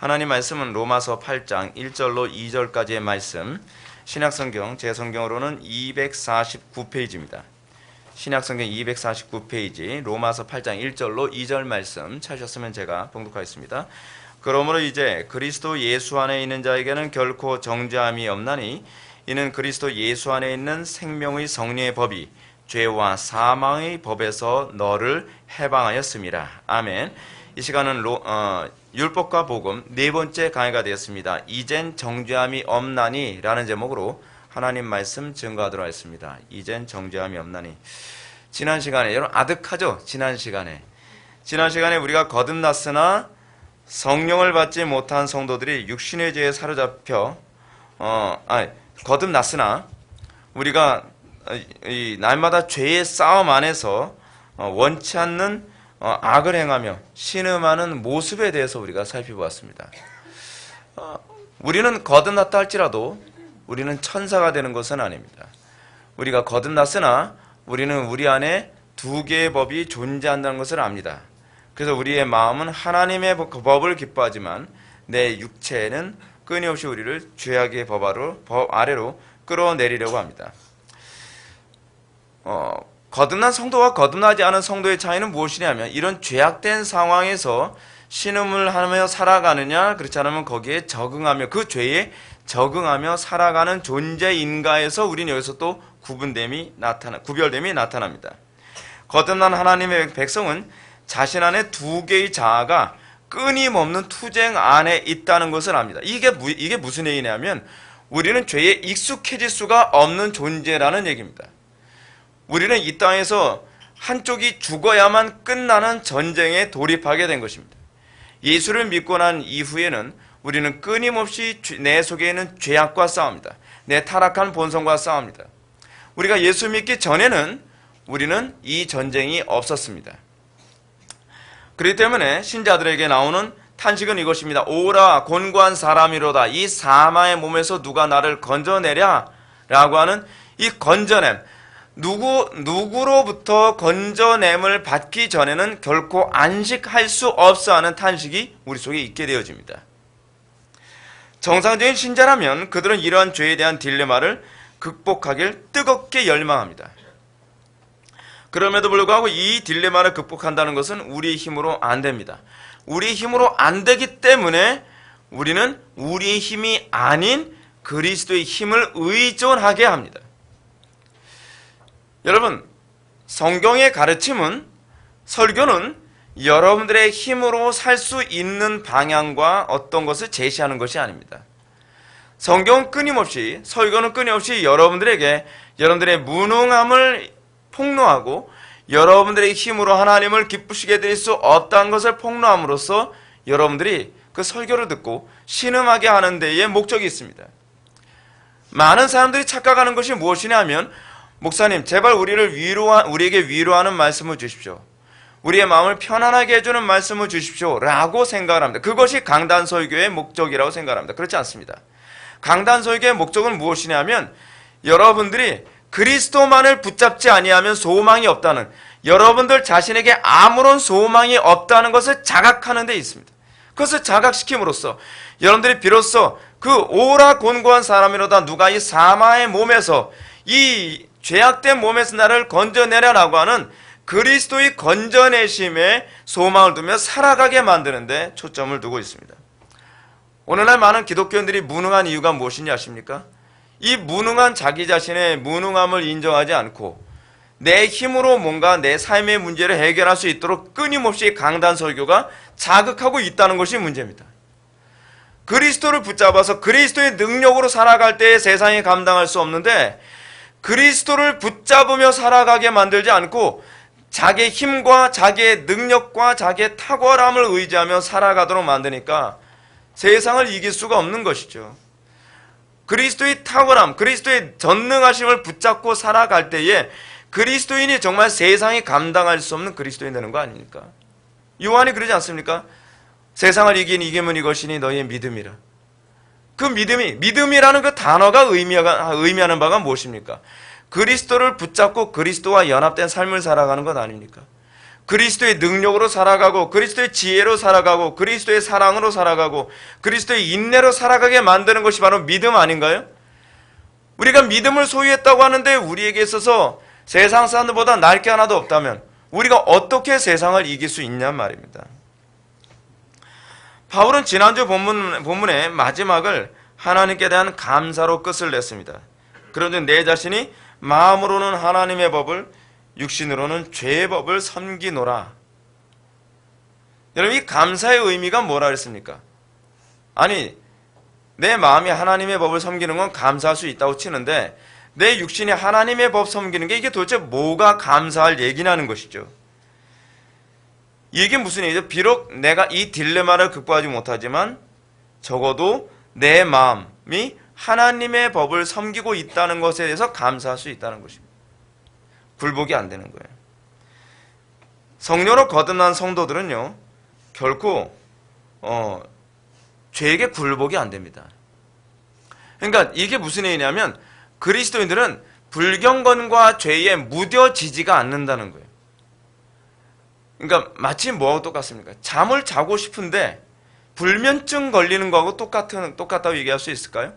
하나님 말씀은 로마서 8장 1절로 2절까지의 말씀, 신약성경 제 성경으로는 249페이지입니다. 신약성경 249페이지 로마서 8장 1절로 2절 말씀 찾으셨으면 제가 봉독하겠습니다. 그러므로 이제 그리스도 예수 안에 있는 자에게는 결코 정죄함이 없나니 이는 그리스도 예수 안에 있는 생명의 성령의 법이 죄와 사망의 법에서 너를 해방하였습니다. 아멘. 이 시간은 율법과 복음 네 번째 강의가 되었습니다. 이젠 정죄함이 없나니 라는 제목으로 하나님 말씀 증거하도록 하겠습니다. 이젠 정죄함이 없나니. 지난 시간에 여러분 아득하죠? 지난 시간에 우리가 거듭났으나 성령을 받지 못한 성도들이 육신의 죄에 사로잡혀 거듭났으나 우리가 이 날마다 죄의 싸움 안에서 원치 않는 악을 행하며 신음하는 모습에 대해서 우리가 살펴보았습니다. 우리는 거듭났다 할지라도 우리는 천사가 되는 것은 아닙니다. 우리가 거듭났으나 우리는 우리 안에 두 개의 법이 존재한다는 것을 압니다. 그래서 우리의 마음은 하나님의 법을 기뻐하지만 내 육체는 끊임없이 우리를 죄악의 법 아래로 끌어내리려고 합니다. 거듭난 성도와 거듭나지 않은 성도의 차이는 무엇이냐면 이런 죄악된 상황에서 신음을 하며 살아가느냐 그렇지 않으면 거기에 적응하며 그 죄에 적응하며 살아가는 존재인가에서 우리는 여기서 또 구별됨이 나타납니다. 거듭난 하나님의 백성은 자신 안에 두 개의 자아가 끊임없는 투쟁 안에 있다는 것을 압니다. 이게 무슨 얘기냐면 우리는 죄에 익숙해질 수가 없는 존재라는 얘기입니다. 우리는 이 땅에서 한쪽이 죽어야만 끝나는 전쟁에 돌입하게 된 것입니다. 예수를 믿고 난 이후에는 우리는 끊임없이 내 속에 있는 죄악과 싸웁니다. 내 타락한 본성과 싸웁니다. 우리가 예수 믿기 전에는 우리는 이 전쟁이 없었습니다. 그렇기 때문에 신자들에게 나오는 탄식은 이것입니다. 오라 곤고한 사람이로다. 이 사마의 몸에서 누가 나를 건져내랴 라고 하는 이 건져냄, 누구로부터 건져냄을 받기 전에는 결코 안식할 수 없어 하는 탄식이 우리 속에 있게 되어집니다. 정상적인 신자라면 그들은 이러한 죄에 대한 딜레마를 극복하길 뜨겁게 열망합니다. 그럼에도 불구하고 이 딜레마를 극복한다는 것은 우리의 힘으로 안 됩니다. 우리의 힘으로 안 되기 때문에 우리는 우리의 힘이 아닌 그리스도의 힘을 의존하게 합니다. 여러분, 성경의 가르침은, 설교는 여러분들의 힘으로 살 수 있는 방향과 어떤 것을 제시하는 것이 아닙니다. 성경은 끊임없이, 설교는 끊임없이 여러분들에게 여러분들의 무능함을 폭로하고 여러분들의 힘으로 하나님을 기쁘시게 드릴 수 없다는 것을 폭로함으로써 여러분들이 그 설교를 듣고 신음하게 하는 데에 목적이 있습니다. 많은 사람들이 착각하는 것이 무엇이냐 하면 목사님 제발 우리에게 위로하는 말씀을 주십시오. 우리의 마음을 편안하게 해주는 말씀을 주십시오 라고 생각을 합니다. 그것이 강단설교의 목적이라고 생각을 합니다. 그렇지 않습니다. 강단설교의 목적은 무엇이냐 하면 여러분들이 그리스도만을 붙잡지 아니하면 소망이 없다는, 여러분들 자신에게 아무런 소망이 없다는 것을 자각하는 데 있습니다. 그것을 자각시킴으로써 여러분들이 비로소 그 오라 곤고한 사람이로다 누가 이 사마의 몸에서 이 죄악된 몸에서 나를 건져내라라고 하는 그리스도의 건져내심에 소망을 두며 살아가게 만드는 데 초점을 두고 있습니다. 오늘날 많은 기독교인들이 무능한 이유가 무엇인지 아십니까? 이 무능한 자기 자신의 무능함을 인정하지 않고 내 힘으로 뭔가 내 삶의 문제를 해결할 수 있도록 끊임없이 강단설교가 자극하고 있다는 것이 문제입니다. 그리스도를 붙잡아서 그리스도의 능력으로 살아갈 때 세상이 감당할 수 없는데 그리스도를 붙잡으며 살아가게 만들지 않고 자기의 힘과 자기의 능력과 자기의 탁월함을 의지하며 살아가도록 만드니까 세상을 이길 수가 없는 것이죠. 그리스도의 탁월함, 그리스도의 전능하심을 붙잡고 살아갈 때에 그리스도인이 정말 세상이 감당할 수 없는 그리스도인 되는 거 아닙니까? 요한이 그러지 않습니까? 세상을 이긴 이김은 이것이니 너희의 믿음이라. 그 믿음이라는 그 단어가 의미하는 바가 무엇입니까? 그리스도를 붙잡고 그리스도와 연합된 삶을 살아가는 것 아닙니까? 그리스도의 능력으로 살아가고 그리스도의 지혜로 살아가고 그리스도의 사랑으로 살아가고 그리스도의 인내로 살아가게 만드는 것이 바로 믿음 아닌가요? 우리가 믿음을 소유했다고 하는데 우리에게 있어서 세상 사람들보다 나을 게 하나도 없다면 우리가 어떻게 세상을 이길 수 있냔 말입니다. 바울은 지난주 본문의 마지막을 하나님께 대한 감사로 끝을 냈습니다. 그런데 내 자신이 마음으로는 하나님의 법을 육신으로는 죄의 법을 섬기노라. 여러분, 이 감사의 의미가 뭐라 그랬습니까? 아니, 내 마음이 하나님의 법을 섬기는 건 감사할 수 있다고 치는데 내 육신이 하나님의 법 섬기는 게 이게 도대체 뭐가 감사할 얘기냐는 것이죠. 이게 무슨 얘기죠? 비록 내가 이 딜레마를 극복하지 못하지만 적어도 내 마음이 하나님의 법을 섬기고 있다는 것에 대해서 감사할 수 있다는 것입니다. 굴복이 안 되는 거예요. 성령으로 거듭난 성도들은요, 결코 죄에게 굴복이 안 됩니다. 그러니까 이게 무슨 얘기냐면 그리스도인들은 불경건과 죄에 무뎌지지가 않는다는 거예요. 그러니까 마치 뭐하고 똑같습니까? 잠을 자고 싶은데 불면증 걸리는 거하고 똑같다고 얘기할 수 있을까요?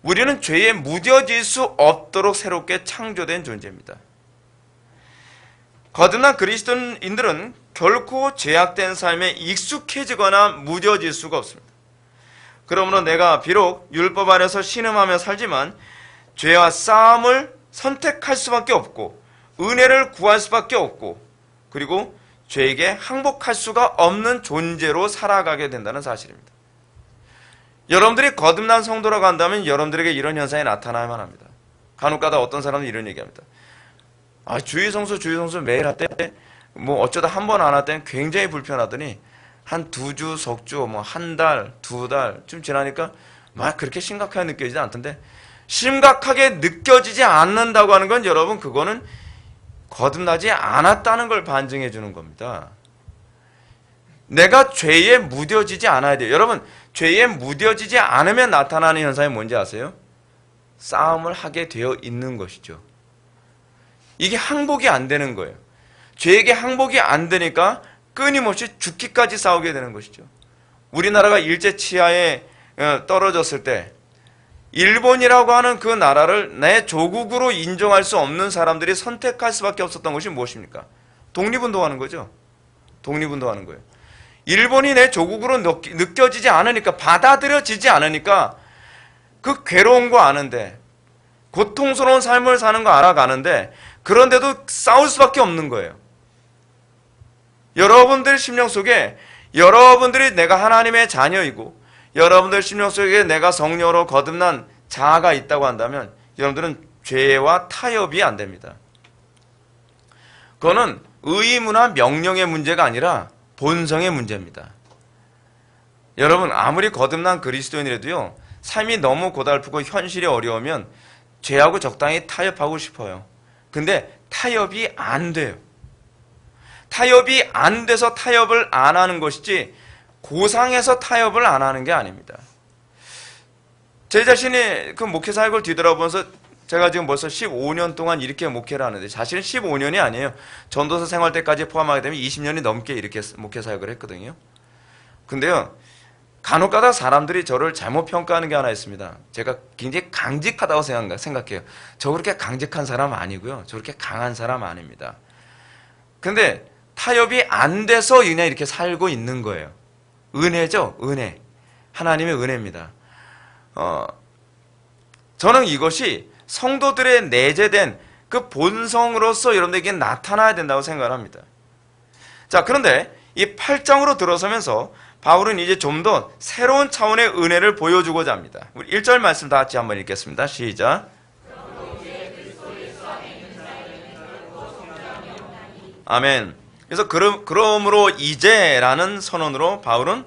우리는 죄에 무뎌질 수 없도록 새롭게 창조된 존재입니다. 거듭난 그리스도인들은 결코 죄악된 삶에 익숙해지거나 무뎌질 수가 없습니다. 그러므로 내가 비록 율법 아래서 신음하며 살지만 죄와 싸움을 선택할 수밖에 없고 은혜를 구할 수밖에 없고 그리고 죄에게 항복할 수가 없는 존재로 살아가게 된다는 사실입니다. 여러분들이 거듭난 성도라고 한다면 여러분들에게 이런 현상이 나타나야만 합니다. 간혹가다 어떤 사람은 이런 얘기합니다. 주일 성수 매일 할 때 뭐 어쩌다 한 번 안 할 때는 굉장히 불편하더니 한 2주, 석주, 뭐 한 달, 2달쯤 지나니까 막 그렇게 심각하게 느껴지지 않던데, 심각하게 느껴지지 않는다고 하는 건 여러분 그거는 거듭나지 않았다는 걸 반증해 주는 겁니다. 내가 죄에 무뎌지지 않아야 돼요. 여러분, 죄에 무뎌지지 않으면 나타나는 현상이 뭔지 아세요? 싸움을 하게 되어 있는 것이죠. 이게 항복이 안 되는 거예요. 죄에게 항복이 안 되니까 끊임없이 죽기까지 싸우게 되는 것이죠. 우리나라가 일제 치하에 떨어졌을 때 일본이라고 하는 그 나라를 내 조국으로 인정할 수 없는 사람들이 선택할 수밖에 없었던 것이 무엇입니까? 독립운동하는 거죠. 독립운동하는 거예요. 일본이 내 조국으로 느껴지지 않으니까, 받아들여지지 않으니까 그 괴로운 거 아는데, 고통스러운 삶을 사는 거 알아가는데 그런데도 싸울 수밖에 없는 거예요. 여러분들 심령 속에 여러분들이 내가 하나님의 자녀이고 여러분들 심령 속에 내가 성령으로 거듭난 자아가 있다고 한다면 여러분들은 죄와 타협이 안 됩니다. 그거는 의무나 명령의 문제가 아니라 본성의 문제입니다. 여러분, 아무리 거듭난 그리스도인이라도요, 삶이 너무 고달프고 현실이 어려우면 죄하고 적당히 타협하고 싶어요. 근데 타협이 안 돼요. 타협이 안 돼서 타협을 안 하는 것이지 고상해서 타협을 안 하는 게 아닙니다. 제 자신이 그 목회 사역을 뒤돌아보면서 제가 지금 벌써 15년 동안 이렇게 목회를 하는데, 사실은 15년이 아니에요. 전도사 생활 때까지 포함하게 되면 20년이 넘게 이렇게 목회 사역을 했거든요. 근데요, 간혹가다 사람들이 저를 잘못 평가하는 게 하나 있습니다. 제가 굉장히 강직하다고 생각해요. 저 그렇게 강직한 사람 아니고요. 저 그렇게 강한 사람 아닙니다. 근데 타협이 안 돼서 그냥 이렇게 살고 있는 거예요. 은혜죠, 은혜. 하나님의 은혜입니다. 저는 이것이 성도들의 내재된 그 본성으로서 여러분들에게 나타나야 된다고 생각을 합니다. 자, 그런데 이 8장으로 들어서면서 바울은 이제 좀 더 새로운 차원의 은혜를 보여주고자 합니다. 우리 1절 말씀 다 같이 한번 읽겠습니다. 시작. 아멘. 그래서 그러므로 이제라는 선언으로 바울은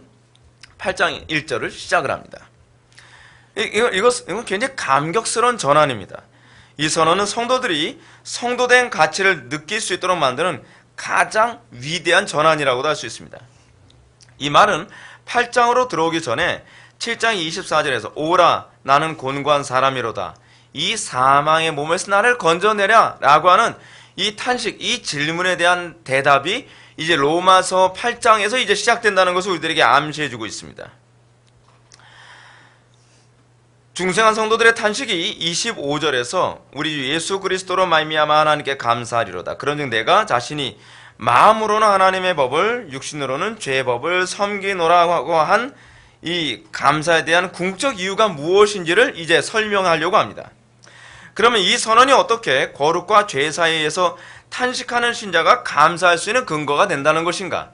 8장 1절을 시작을 합니다. 이건 굉장히 감격스러운 전환입니다. 이 선언은 성도들이 성도된 가치를 느낄 수 있도록 만드는 가장 위대한 전환이라고도 할 수 있습니다. 이 말은 8장으로 들어오기 전에 7장 24절에서 오라 나는 곤고한 사람이로다, 이 사망의 몸에서 나를 건져내라 라고 하는 이 탄식, 이 질문에 대한 대답이 이제 로마서 8장에서 이제 시작된다는 것을 우리들에게 암시해주고 있습니다. 중생한 성도들의 탄식이 25절에서 우리 주 예수 그리스도로 말미암아 하나님께 감사하리로다. 그런즉 내가 자신이 마음으로는 하나님의 법을, 육신으로는 죄의 법을 섬기노라고 한 이 감사에 대한 궁극적 이유가 무엇인지를 이제 설명하려고 합니다. 그러면 이 선언이 어떻게 거룩과 죄 사이에서 탄식하는 신자가 감사할 수 있는 근거가 된다는 것인가?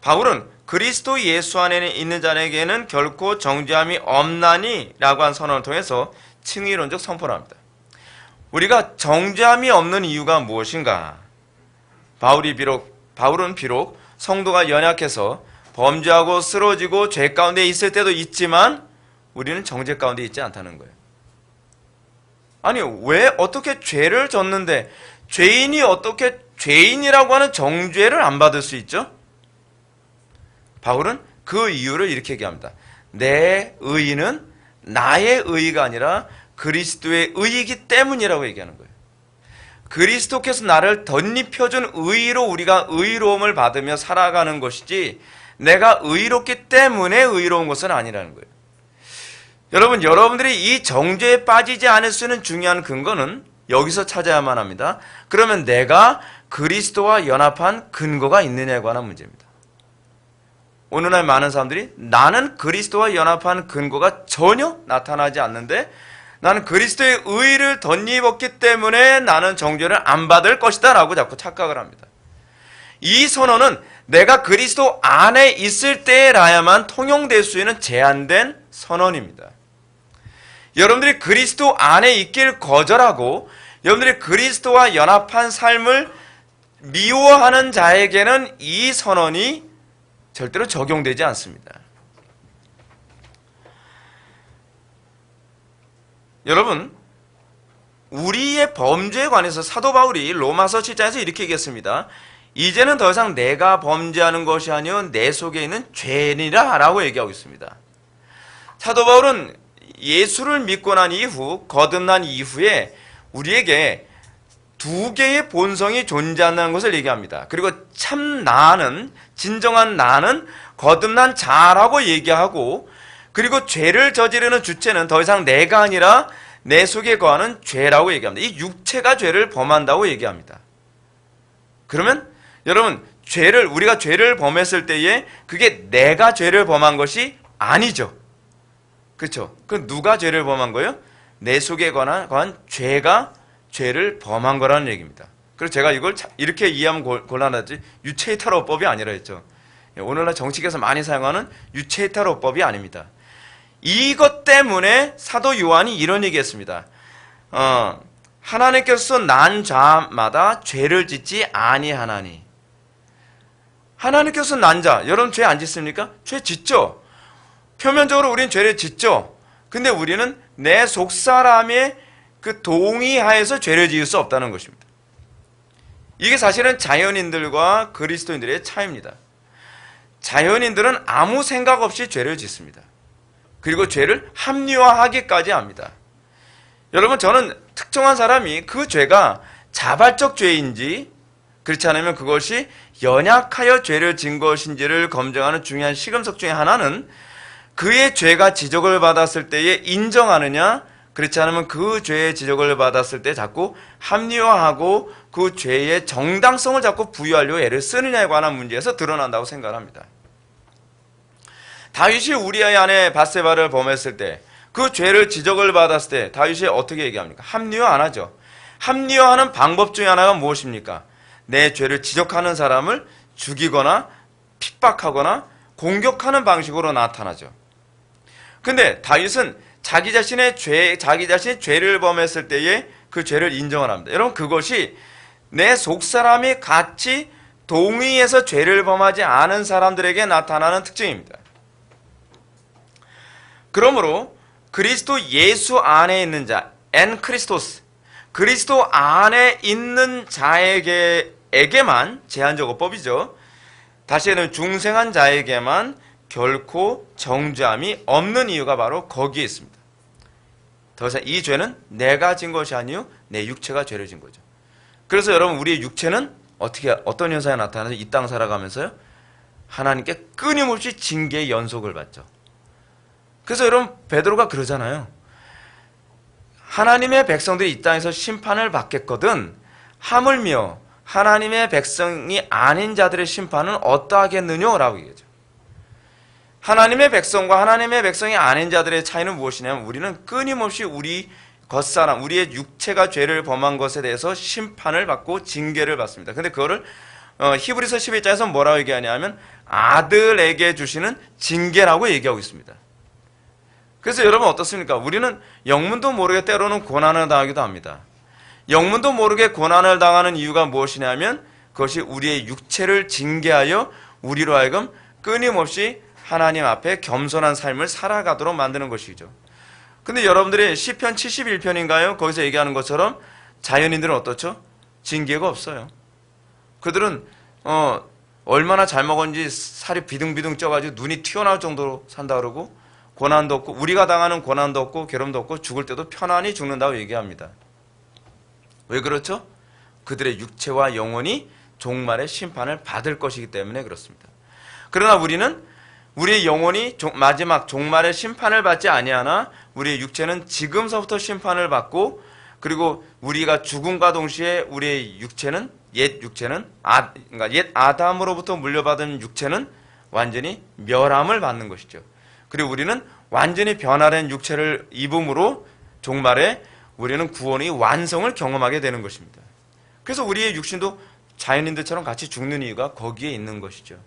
바울은 그리스도 예수 안에 있는 자에게는 결코 정죄함이 없나니 라고 한 선언을 통해서 칭의론적 선포를 합니다. 우리가 정죄함이 없는 이유가 무엇인가? 바울은 비록 성도가 연약해서 범죄하고 쓰러지고 죄 가운데 있을 때도 있지만 우리는 정죄 가운데 있지 않다는 거예요. 아니, 왜 어떻게 죄를 졌는데 죄인이 어떻게 죄인이라고 하는 정죄를 안 받을 수 있죠? 바울은 그 이유를 이렇게 얘기합니다. 내 의의는 나의 의의가 아니라 그리스도의 의의이기 때문이라고 얘기하는 거예요. 그리스도께서 나를 덧입혀준 의의로 우리가 의로움을 받으며 살아가는 것이지 내가 의롭기 때문에 의로운 것은 아니라는 거예요. 여러분들이 이 정죄에 빠지지 않을 수 있는 중요한 근거는 여기서 찾아야만 합니다. 그러면 내가 그리스도와 연합한 근거가 있느냐에 관한 문제입니다. 오늘날 많은 사람들이 나는 그리스도와 연합한 근거가 전혀 나타나지 않는데 나는 그리스도의 의의를 덧입었기 때문에 나는 정죄를 안 받을 것이다 라고 자꾸 착각을 합니다. 이 선언은 내가 그리스도 안에 있을 때라야만 통용될 수 있는 제한된 선언입니다. 여러분들이 그리스도 안에 있길 거절하고 여러분들이 그리스도와 연합한 삶을 미워하는 자에게는 이 선언이 절대로 적용되지 않습니다. 여러분, 우리의 범죄에 관해서 사도 바울이 로마서 7장에서 이렇게 얘기했습니다. 이제는 더 이상 내가 범죄하는 것이 아니요 내 속에 있는 죄니라 라고 얘기하고 있습니다. 사도 바울은 예수를 믿고 난 이후, 거듭난 이후에 우리에게 두 개의 본성이 존재한다는 것을 얘기합니다. 그리고 참 나는, 진정한 나는 거듭난 자라고 얘기하고, 그리고 죄를 저지르는 주체는 더 이상 내가 아니라 내 속에 거하는 죄라고 얘기합니다. 이 육체가 죄를 범한다고 얘기합니다. 그러면 여러분, 우리가 죄를 범했을 때에 그게 내가 죄를 범한 것이 아니죠. 그렇죠? 그 누가 죄를 범한 거예요? 내 속에 관한 죄가 죄를 범한 거라는 얘기입니다. 그래서 제가 이걸 이렇게 이해하면 곤란하지, 유체이탈업법이 아니라 했죠. 오늘날 정치계에서 많이 사용하는 유체이탈업법이 아닙니다. 이것 때문에 사도 요한이 이런 얘기했습니다. 하나님께서 난 자마다 죄를 짓지 아니하나니. 하나님께서 난 자, 여러분 죄 안 짓습니까? 죄 짓죠. 표면적으로 우리는 죄를 짓죠. 근데 우리는 내 속사람의 그 동의하에서 죄를 지을 수 없다는 것입니다. 이게 사실은 자연인들과 그리스도인들의 차이입니다. 자연인들은 아무 생각 없이 죄를 짓습니다. 그리고 죄를 합리화하기까지 합니다. 여러분, 저는 특정한 사람이 그 죄가 자발적 죄인지 그렇지 않으면 그것이 연약하여 죄를 진 것인지를 검증하는 중요한 시금석 중에 하나는 그의 죄가 지적을 받았을 때에 인정하느냐, 그렇지 않으면 그 죄의 지적을 받았을 때 자꾸 합리화하고 그 죄의 정당성을 자꾸 부여하려고 애를 쓰느냐에 관한 문제에서 드러난다고 생각을 합니다. 다윗이 우리아의 아내 밧세바를 범했을 때, 그 죄를 지적을 받았을 때 다윗이 어떻게 얘기합니까? 합리화 안 하죠. 합리화하는 방법 중에 하나가 무엇입니까? 내 죄를 지적하는 사람을 죽이거나 핍박하거나 공격하는 방식으로 나타나죠. 근데 다윗은 자기 자신이 죄를 범했을 때에 그 죄를 인정을 합니다. 여러분, 그것이 내 속사람이 같이 동의해서 죄를 범하지 않은 사람들에게 나타나는 특징입니다. 그러므로 그리스도 예수 안에 있는 자, 엔 크리스토스, 그리스도 안에 있는 자에게만 제한적 어법이죠. 다시 해서 중생한 자에게만 결코 정죄함이 없는 이유가 바로 거기에 있습니다. 더 이상 이 죄는 내가 진 것이 아니요 내 육체가 죄를 진 거죠. 그래서 여러분 우리의 육체는 어떤 현상이 나타나서 이 땅 살아가면서요? 하나님께 끊임없이 징계의 연속을 받죠. 그래서 여러분 베드로가 그러잖아요. 하나님의 백성들이 이 땅에서 심판을 받겠거든 하물며 하나님의 백성이 아닌 자들의 심판은 어떠하겠느냐 라고 얘기하죠. 하나님의 백성과 하나님의 백성이 아닌 자들의 차이는 무엇이냐면 우리는 끊임없이 우리의 육체가 죄를 범한 것에 대해서 심판을 받고 징계를 받습니다. 근데 그거를 히브리서 11장에서 뭐라고 얘기하냐면 아들에게 주시는 징계라고 얘기하고 있습니다. 그래서 여러분 어떻습니까? 우리는 영문도 모르게 때로는 고난을 당하기도 합니다. 영문도 모르게 고난을 당하는 이유가 무엇이냐면 그것이 우리의 육체를 징계하여 우리로 하여금 끊임없이 하나님 앞에 겸손한 삶을 살아가도록 만드는 것이죠. 근데 여러분들이 시편 71편인가요? 거기서 얘기하는 것처럼 자연인들은 어떻죠? 징계가 없어요. 그들은 얼마나 잘 먹었는지 살이 비둥비둥 쪄가지고 눈이 튀어나올 정도로 산다 그러고 고난도 없고 우리가 당하는 고난도 없고 괴로움도 없고 죽을 때도 편안히 죽는다고 얘기합니다. 왜 그렇죠? 그들의 육체와 영혼이 종말의 심판을 받을 것이기 때문에 그렇습니다. 그러나 우리는 우리의 영혼이 마지막 종말의 심판을 받지 아니하나 우리의 육체는 지금서부터 심판을 받고 그리고 우리가 죽음과 동시에 우리의 육체는 그러니까 옛 아담으로부터 물려받은 육체는 완전히 멸함을 받는 것이죠. 그리고 우리는 완전히 변화된 육체를 입음으로 종말에 우리는 구원의 완성을 경험하게 되는 것입니다. 그래서 우리의 육신도 자연인들처럼 같이 죽는 이유가 거기에 있는 것이죠.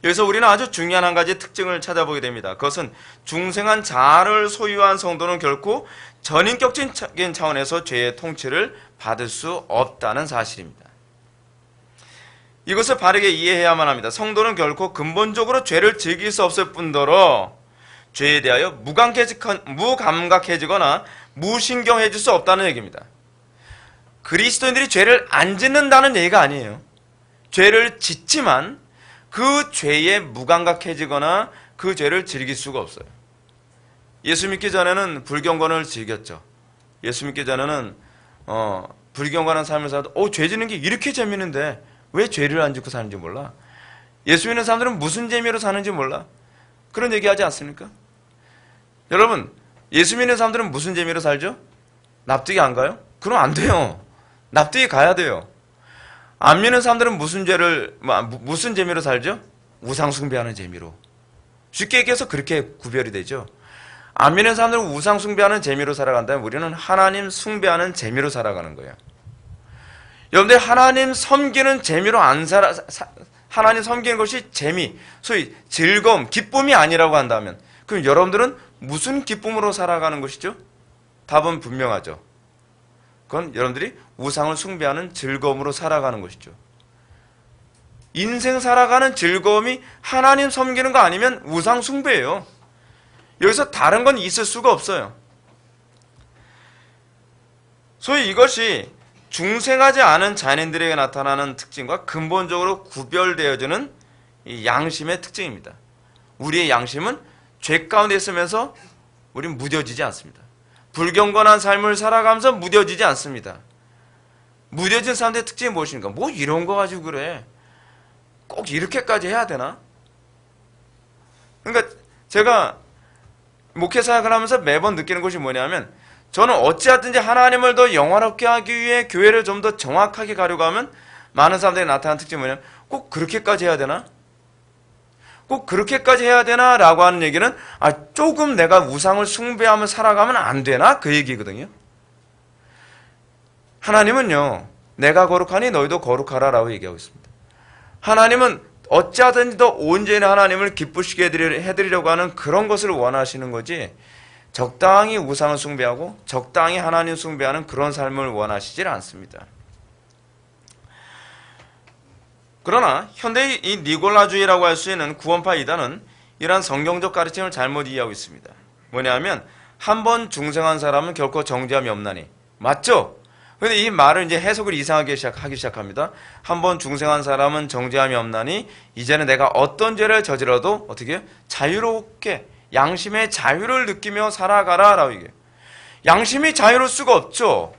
여기서 우리는 아주 중요한 한 가지 특징을 찾아보게 됩니다. 그것은 중생한 자아를 소유한 성도는 결코 전인격적인 차원에서 죄의 통치를 받을 수 없다는 사실입니다. 이것을 바르게 이해해야만 합니다. 성도는 결코 근본적으로 죄를 즐길 수 없을 뿐더러 죄에 대하여 무감각해지거나 무신경해질 수 없다는 얘기입니다. 그리스도인들이 죄를 안 짓는다는 얘기가 아니에요. 죄를 짓지만 그 죄에 무감각해지거나 그 죄를 즐길 수가 없어요. 예수 믿기 전에는 불경건을 즐겼죠. 예수 믿기 전에는 불경건한 삶을 살아도 죄 짓는 게 이렇게 재밌는데 왜 죄를 안 짓고 사는지 몰라. 예수 믿는 사람들은 무슨 재미로 사는지 몰라. 그런 얘기하지 않습니까? 여러분 예수 믿는 사람들은 무슨 재미로 살죠? 납득이 안 가요? 그럼 안 돼요. 납득이 가야 돼요. 안 믿는 사람들은 무슨 재미로 살죠? 우상 숭배하는 재미로. 쉽게 얘기해서 그렇게 구별이 되죠. 안 믿는 사람들은 우상 숭배하는 재미로 살아간다면 우리는 하나님 숭배하는 재미로 살아가는 거예요. 여러분들 하나님 섬기는 재미로 하나님 섬기는 것이 재미, 소위 즐거움, 기쁨이 아니라고 한다면 그럼 여러분들은 무슨 기쁨으로 살아가는 것이죠? 답은 분명하죠. 그건 여러분들이 우상을 숭배하는 즐거움으로 살아가는 것이죠. 인생 살아가는 즐거움이 하나님 섬기는 거 아니면 우상 숭배예요. 여기서 다른 건 있을 수가 없어요. 소위 이것이 중생하지 않은 자연인들에게 나타나는 특징과 근본적으로 구별되어지는 이 양심의 특징입니다. 우리의 양심은 죄 가운데 있으면서 우리는 무뎌지지 않습니다. 불경건한 삶을 살아가면서 무뎌지지 않습니다. 무뎌진 사람들의 특징이 무엇입니까? 뭐 이런 거 가지고 그래. 꼭 이렇게까지 해야 되나? 그러니까 제가 목회 사역을 하면서 매번 느끼는 것이 뭐냐면 저는 어찌하든지 하나님을 더 영화롭게 하기 위해 교회를 좀 더 정확하게 가려고 하면 많은 사람들이 나타나는 특징이 뭐냐면 꼭 그렇게까지 해야 되나? 꼭 그렇게까지 해야 되나? 라고 하는 얘기는 조금 내가 우상을 숭배하며 살아가면 안 되나? 그 얘기거든요. 하나님은요, 내가 거룩하니 너희도 거룩하라 라고 얘기하고 있습니다. 하나님은 어찌하든지 더 온전히 하나님을 기쁘시게 해드리려고 하는 그런 것을 원하시는 거지 적당히 우상을 숭배하고 적당히 하나님 숭배하는 그런 삶을 원하시질 않습니다. 그러나 현대의 이 니골라주의라고 할 수 있는 구원파 이단은 이러한 성경적 가르침을 잘못 이해하고 있습니다. 뭐냐면 한 번 중생한 사람은 결코 정죄함이 없나니. 맞죠? 근데 이 말을 이제 해석을 이상하게 하기 시작합니다. 한 번 중생한 사람은 정죄함이 없나니 이제는 내가 어떤 죄를 저질러도 어떻게 해요? 자유롭게 양심의 자유를 느끼며 살아가라 라고 얘기해요. 양심이 자유로울 수가 없죠.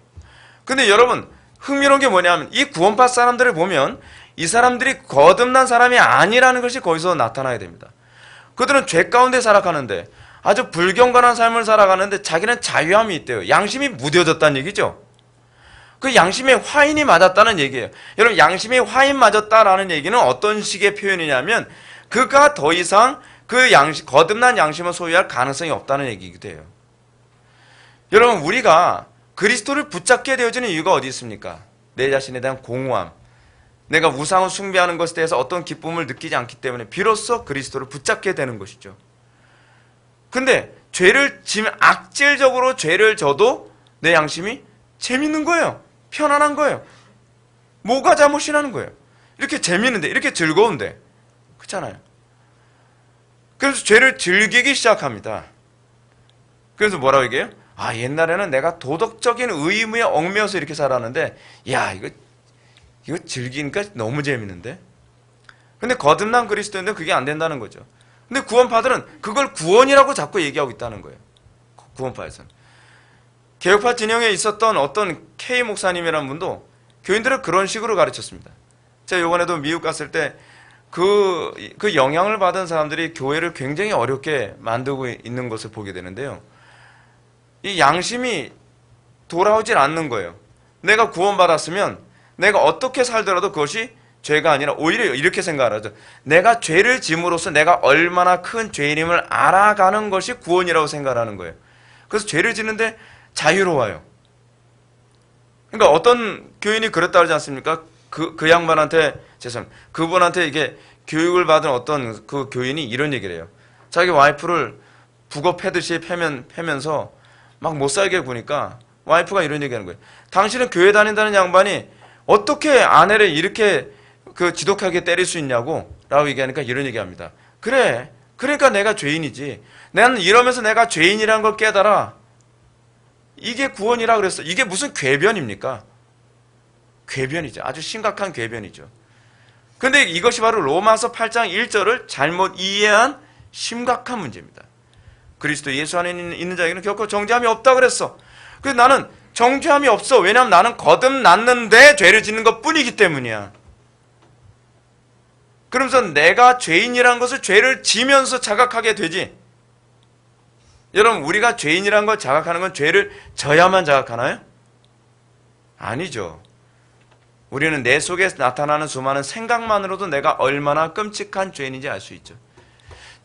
근데 여러분 흥미로운 게 뭐냐면 이 구원받 사람들을 보면 이 사람들이 거듭난 사람이 아니라는 것이 거기서 나타나야 됩니다. 그들은 죄 가운데 살아가는데 아주 불경건한 삶을 살아가는데 자기는 자유함이 있대요. 양심이 무뎌졌다는 얘기죠. 그 양심에 화인이 맞았다는 얘기예요. 여러분 양심에 화인 맞았다라는 얘기는 어떤 식의 표현이냐면 그가 더 이상 그 거듭난 양심을 소유할 가능성이 없다는 얘기이기도 해요. 여러분 우리가 그리스도를 붙잡게 되어지는 이유가 어디 있습니까? 내 자신에 대한 공허함, 내가 우상을 숭배하는 것에 대해서 어떤 기쁨을 느끼지 않기 때문에 비로소 그리스도를 붙잡게 되는 것이죠. 근데 악질적으로 죄를 져도 내 양심이 재밌는 거예요. 편안한 거예요. 뭐가 잘못이라는 거예요. 이렇게 재밌는데, 이렇게 즐거운데. 그렇잖아요. 그래서 죄를 즐기기 시작합니다. 그래서 뭐라고 얘기해요? 아, 옛날에는 내가 도덕적인 의무에 얽매여서 이렇게 살았는데, 야, 이거 즐기니까 너무 재밌는데? 근데 거듭난 그리스도인데 그게 안 된다는 거죠. 근데 구원파들은 그걸 구원이라고 자꾸 얘기하고 있다는 거예요. 구원파에서는. 개혁파 진영에 있었던 어떤 K 목사님이라는 분도 교인들을 그런 식으로 가르쳤습니다. 제가 요번에도 미국 갔을 때 그 영향을 받은 사람들이 교회를 굉장히 어렵게 만들고 있는 것을 보게 되는데요. 이 양심이 돌아오질 않는 거예요. 내가 구원받았으면 내가 어떻게 살더라도 그것이 죄가 아니라 오히려 이렇게 생각을 하죠. 내가 죄를 짐으로써 내가 얼마나 큰 죄인임을 알아가는 것이 구원이라고 생각하는 거예요. 그래서 죄를 짓는데 자유로워요. 그러니까 어떤 교인이 그랬다 그러지 않습니까? 그 양반한테, 죄송합니다. 그분한테 이게 교육을 받은 어떤 그 교인이 이런 얘기를 해요. 자기 와이프를 북어 패듯이 패면서 막 못 살게 구니까 와이프가 이런 얘기 하는 거예요. 당신은 교회 다닌다는 양반이 어떻게 아내를 이렇게 지독하게 때릴 수 있냐고 라고 얘기하니까 이런 얘기 합니다. 그래, 그러니까 내가 죄인이지. 나는 이러면서 내가 죄인이라는 걸 깨달아. 이게 구원이라 그랬어. 이게 무슨 궤변입니까? 궤변이죠. 아주 심각한 궤변이죠. 근데 이것이 바로 로마서 8장 1절을 잘못 이해한 심각한 문제입니다. 그리스도 예수 안에 있는 자에게는 결코 정죄함이 없다 그랬어. 그래서 나는 정죄함이 없어. 왜냐하면 나는 거듭났는데 죄를 짓는 것 뿐이기 때문이야. 그러면서 내가 죄인이라는 것을 죄를 지면서 자각하게 되지. 여러분 우리가 죄인이라는 걸 자각하는 건 죄를 져야만 자각하나요? 아니죠. 우리는 내 속에 나타나는 수많은 생각만으로도 내가 얼마나 끔찍한 죄인인지 알 수 있죠.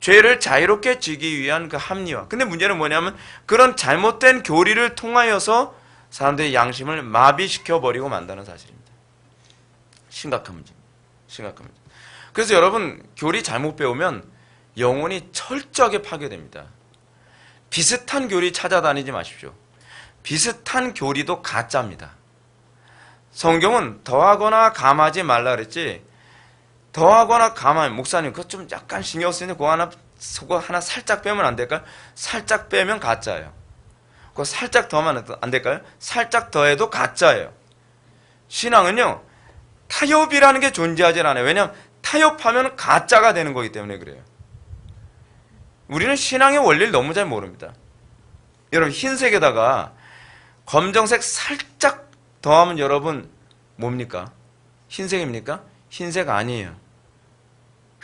죄를 자유롭게 지기 위한 그 합리화. 근데 문제는 뭐냐면 그런 잘못된 교리를 통하여서 사람들의 양심을 마비시켜버리고 만다는 사실입니다. 심각한 문제입니다. 심각한 문제. 그래서 여러분 교리 잘못 배우면 영혼이 철저하게 파괴됩니다. 비슷한 교리 찾아다니지 마십시오. 비슷한 교리도 가짜입니다. 성경은 더하거나 감하지 말라 그랬지, 더하거나 감하면 목사님 그거 좀 약간 신경 쓰이는데 그거 하나 살짝 빼면 안 될까요? 살짝 빼면 가짜예요. 그거 살짝 더하면 안 될까요? 살짝 더해도 가짜예요. 신앙은요 타협이라는 게 존재하지 않아요. 왜냐하면 타협하면 가짜가 되는 거기 때문에 그래요. 우리는 신앙의 원리를 너무 잘 모릅니다. 여러분 흰색에다가 검정색 살짝 더하면 여러분 뭡니까? 흰색입니까? 흰색 아니에요.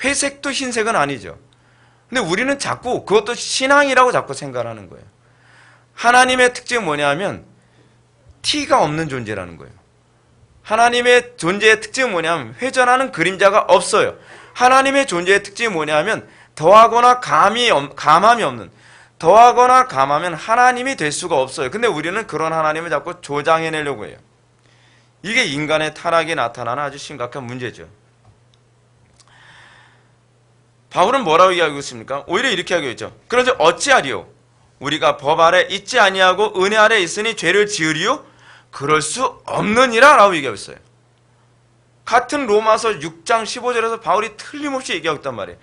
회색도 흰색은 아니죠. 근데 우리는 자꾸 그것도 신앙이라고 자꾸 생각하는 거예요. 하나님의 특징은 뭐냐면 티가 없는 존재라는 거예요. 하나님의 존재의 특징은 뭐냐면 회전하는 그림자가 없어요. 하나님의 존재의 특징이 뭐냐면 더하거나 감함이 없는, 더하거나 감하면 하나님이 될 수가 없어요. 근데 우리는 그런 하나님을 자꾸 조장해내려고 해요. 이게 인간의 타락이 나타나는 아주 심각한 문제죠. 바울은 뭐라고 이야기하고 있습니까? 오히려 이렇게 하고 있죠. 그런데 어찌하리요? 우리가 법 아래 있지 아니하고 은혜 아래 있으니 죄를 지으리요? 그럴 수 없느니라 라고 얘기하고 있어요. 같은 로마서 6장 15절에서 바울이 틀림없이 얘기하고 있단 말이에요.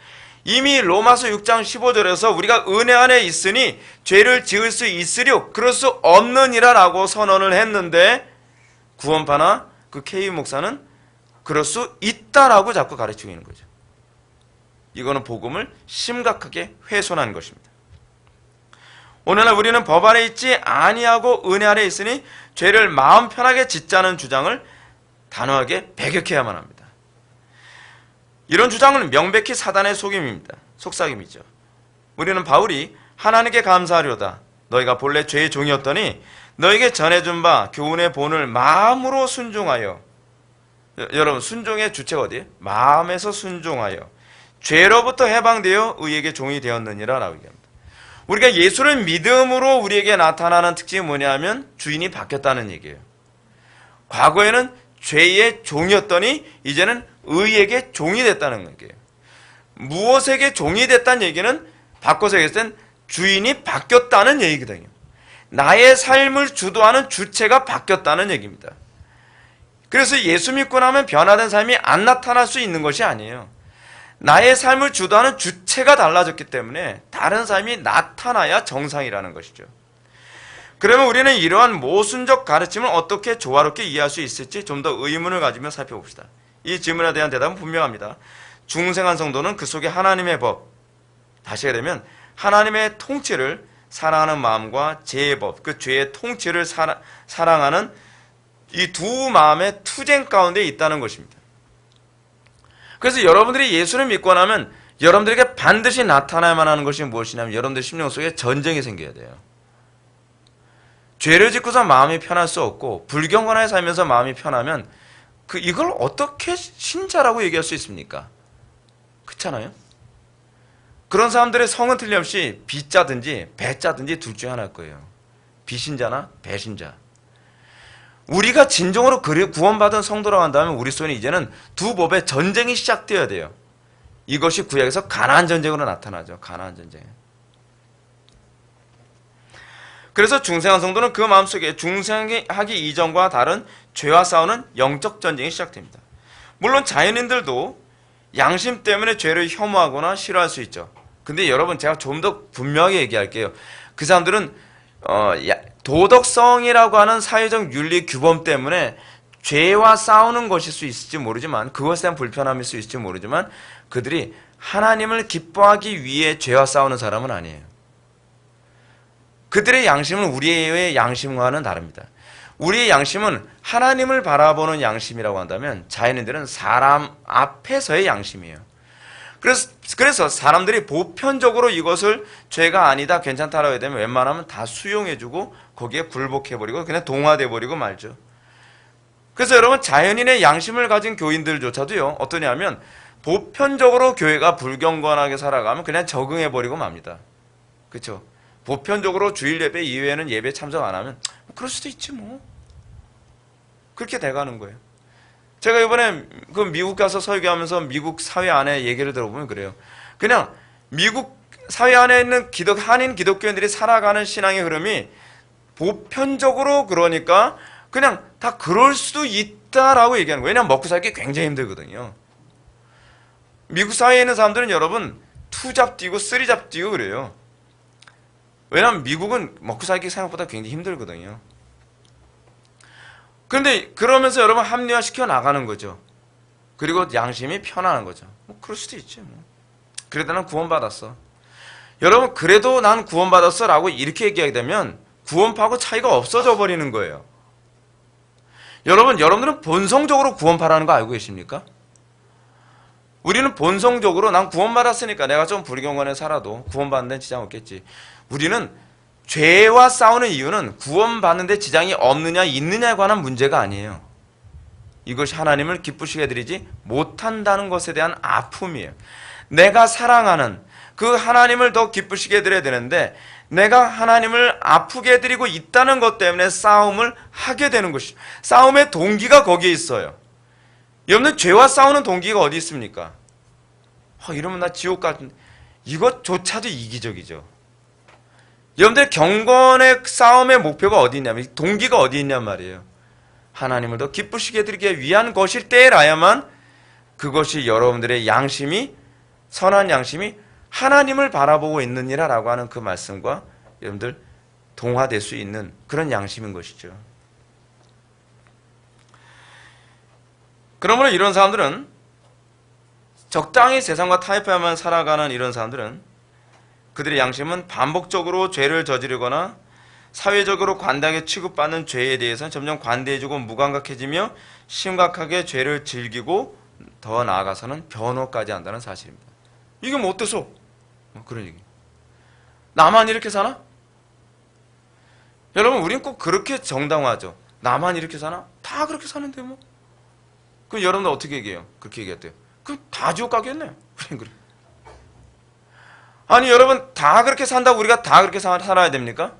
이미 로마서 6장 15절에서 우리가 은혜 안에 있으니 죄를 지을 수 있으려 그럴 수 없느니라 라고 선언을 했는데 구원파나 그 K 목사는 그럴 수 있다라고 자꾸 가르치고 있는 거죠. 이거는 복음을 심각하게 훼손한 것입니다. 오늘날 우리는 법 아래 있지 아니하고 은혜 아래 있으니 죄를 마음 편하게 짓자는 주장을 단호하게 배격해야만 합니다. 이런 주장은 명백히 사단의 속임입니다. 속삭임이죠. 우리는 바울이 하나님께 감사하려다 너희가 본래 죄의 종이었더니 너에게 전해준 바 교훈의 본을 마음으로 순종하여, 여러분 순종의 주체가 어디예요? 마음에서 순종하여 죄로부터 해방되어 의에게 종이 되었느니라 라고 얘기합니다. 우리가 예수를 믿음으로 우리에게 나타나는 특징이 뭐냐면 주인이 바뀌었다는 얘기예요. 과거에는 죄의 종이었더니 이제는 의에게 종이 됐다는 얘기예요. 무엇에게 종이 됐다는 얘기는 바꿔서 얘기했을 땐 주인이 바뀌었다는 얘기거든요. 나의 삶을 주도하는 주체가 바뀌었다는 얘기입니다. 그래서 예수 믿고 나면 변화된 삶이 안 나타날 수 있는 것이 아니에요. 나의 삶을 주도하는 주체가 달라졌기 때문에 다른 삶이 나타나야 정상이라는 것이죠. 그러면 우리는 이러한 모순적 가르침을 어떻게 조화롭게 이해할 수 있을지 좀 더 의문을 가지며 살펴봅시다. 이 질문에 대한 대답은 분명합니다. 중생한 성도는 그 속에 하나님의 법, 다시 하려면 하나님의 통치를 사랑하는 마음과 죄의 법, 그 죄의 통치를 사랑하는 이 두 마음의 투쟁 가운데 있다는 것입니다. 그래서 여러분들이 예수를 믿고 나면 여러분들에게 반드시 나타나야만 하는 것이 무엇이냐면 여러분들 심령 속에 전쟁이 생겨야 돼요. 죄를 짓고서 마음이 편할 수 없고 불경건하게 살면서 마음이 편하면 이걸 어떻게 신자라고 얘기할 수 있습니까? 그렇잖아요? 그런 사람들의 성은 틀림없이 B자든지 배자든지 둘 중에 하나일 거예요. 비신자나 배신자. 우리가 진정으로 구원받은 성도라고 한다면 우리 속에 이제는 두 법의 전쟁이 시작되어야 돼요. 이것이 구약에서 가나안 전쟁으로 나타나죠. 가나안 전쟁. 그래서 중생한 성도는 그 마음속에 중생하기 이전과 다른 죄와 싸우는 영적 전쟁이 시작됩니다. 물론 자연인들도 양심 때문에 죄를 혐오하거나 싫어할 수 있죠. 근데 여러분 제가 좀 더 분명하게 얘기할게요. 그 사람들은 도덕성이라고 하는 사회적 윤리 규범 때문에 죄와 싸우는 것일 수 있을지 모르지만, 그것에 대한 불편함일 수 있을지 모르지만 그들이 하나님을 기뻐하기 위해 죄와 싸우는 사람은 아니에요. 그들의 양심은 우리의 양심과는 다릅니다. 우리의 양심은 하나님을 바라보는 양심이라고 한다면 자연인들은 사람 앞에서의 양심이에요. 그래서 사람들이 보편적으로 이것을 죄가 아니다, 괜찮다라고 해야 되면 웬만하면 다 수용해주고 거기에 굴복해버리고 그냥 동화돼버리고 말죠. 그래서 여러분 자연인의 양심을 가진 교인들조차도요, 어떠냐면 보편적으로 교회가 불경건하게 살아가면 그냥 적응해버리고 맙니다. 그렇죠? 보편적으로 주일 예배 이외에는 예배 참석 안 하면 그럴 수도 있지 뭐. 그렇게 돼가는 거예요. 제가 이번에 그 미국 가서 설교하면서 미국 사회 안에 얘기를 들어보면 그래요. 그냥 미국 사회 안에 있는 한인 기독교인들이 살아가는 신앙의 흐름이 보편적으로 그러니까 그냥 다 그럴 수도 있다라고 얘기하는 거예요. 왜냐하면 먹고 살기 굉장히 힘들거든요. 미국 사회에 있는 사람들은 여러분 2잡 뛰고 3잡 뛰고 그래요. 왜냐하면 미국은 먹고 살기 생각보다 굉장히 힘들거든요. 그런데 그러면서 여러분 합리화시켜 나가는 거죠. 그리고 양심이 편안한 거죠. 뭐 그럴 수도 있지 뭐. 그래도 난 구원받았어. 여러분 그래도 난 구원받았어 라고 이렇게 얘기하게 되면 구원파하고 차이가 없어져 버리는 거예요. 여러분들은 본성적으로 구원파라는 거 알고 계십니까? 우리는 본성적으로 난 구원받았으니까 내가 좀 불경건에 살아도 구원받는 데는 지장 없겠지. 우리는 죄와 싸우는 이유는 구원받는 데 지장이 없느냐 있느냐에 관한 문제가 아니에요. 이것이 하나님을 기쁘시게 해드리지 못한다는 것에 대한 아픔이에요. 내가 사랑하는 그 하나님을 더 기쁘시게 해드려야 되는데 내가 하나님을 아프게 해드리고 있다는 것 때문에 싸움을 하게 되는 것이죠. 싸움의 동기가 거기에 있어요. 여러분들 죄와 싸우는 동기가 어디 있습니까? 이러면 나 지옥 같은데, 이것조차도 이기적이죠. 여러분들 경건의 싸움의 목표가 어디 있냐면, 동기가 어디 있냔 말이에요. 하나님을 더 기쁘시게 해드리기 위한 것일 때라야만 그것이 여러분들의 양심이, 선한 양심이 하나님을 바라보고 있느니라 라고 하는 그 말씀과 여러분들 동화될 수 있는 그런 양심인 것이죠. 그러므로 이런 사람들은 적당히 세상과 타협하면 살아가는 이런 사람들은 그들의 양심은 반복적으로 죄를 저지르거나 사회적으로 관대하게 취급받는 죄에 대해서는 점점 관대해지고 무감각해지며 심각하게 죄를 즐기고 더 나아가서는 변호까지 한다는 사실입니다. 이게 뭐 어때서? 그런 얘기. 나만 이렇게 사나? 여러분, 우린 꼭 그렇게 정당화하죠. 나만 이렇게 사나? 다 그렇게 사는데 뭐. 그럼 여러분들 어떻게 얘기해요? 그렇게 얘기했대요. 그럼 다 지옥 가겠네. 우린 그래. 아니, 여러분, 다 그렇게 산다고 우리가 다 그렇게 살아야 됩니까?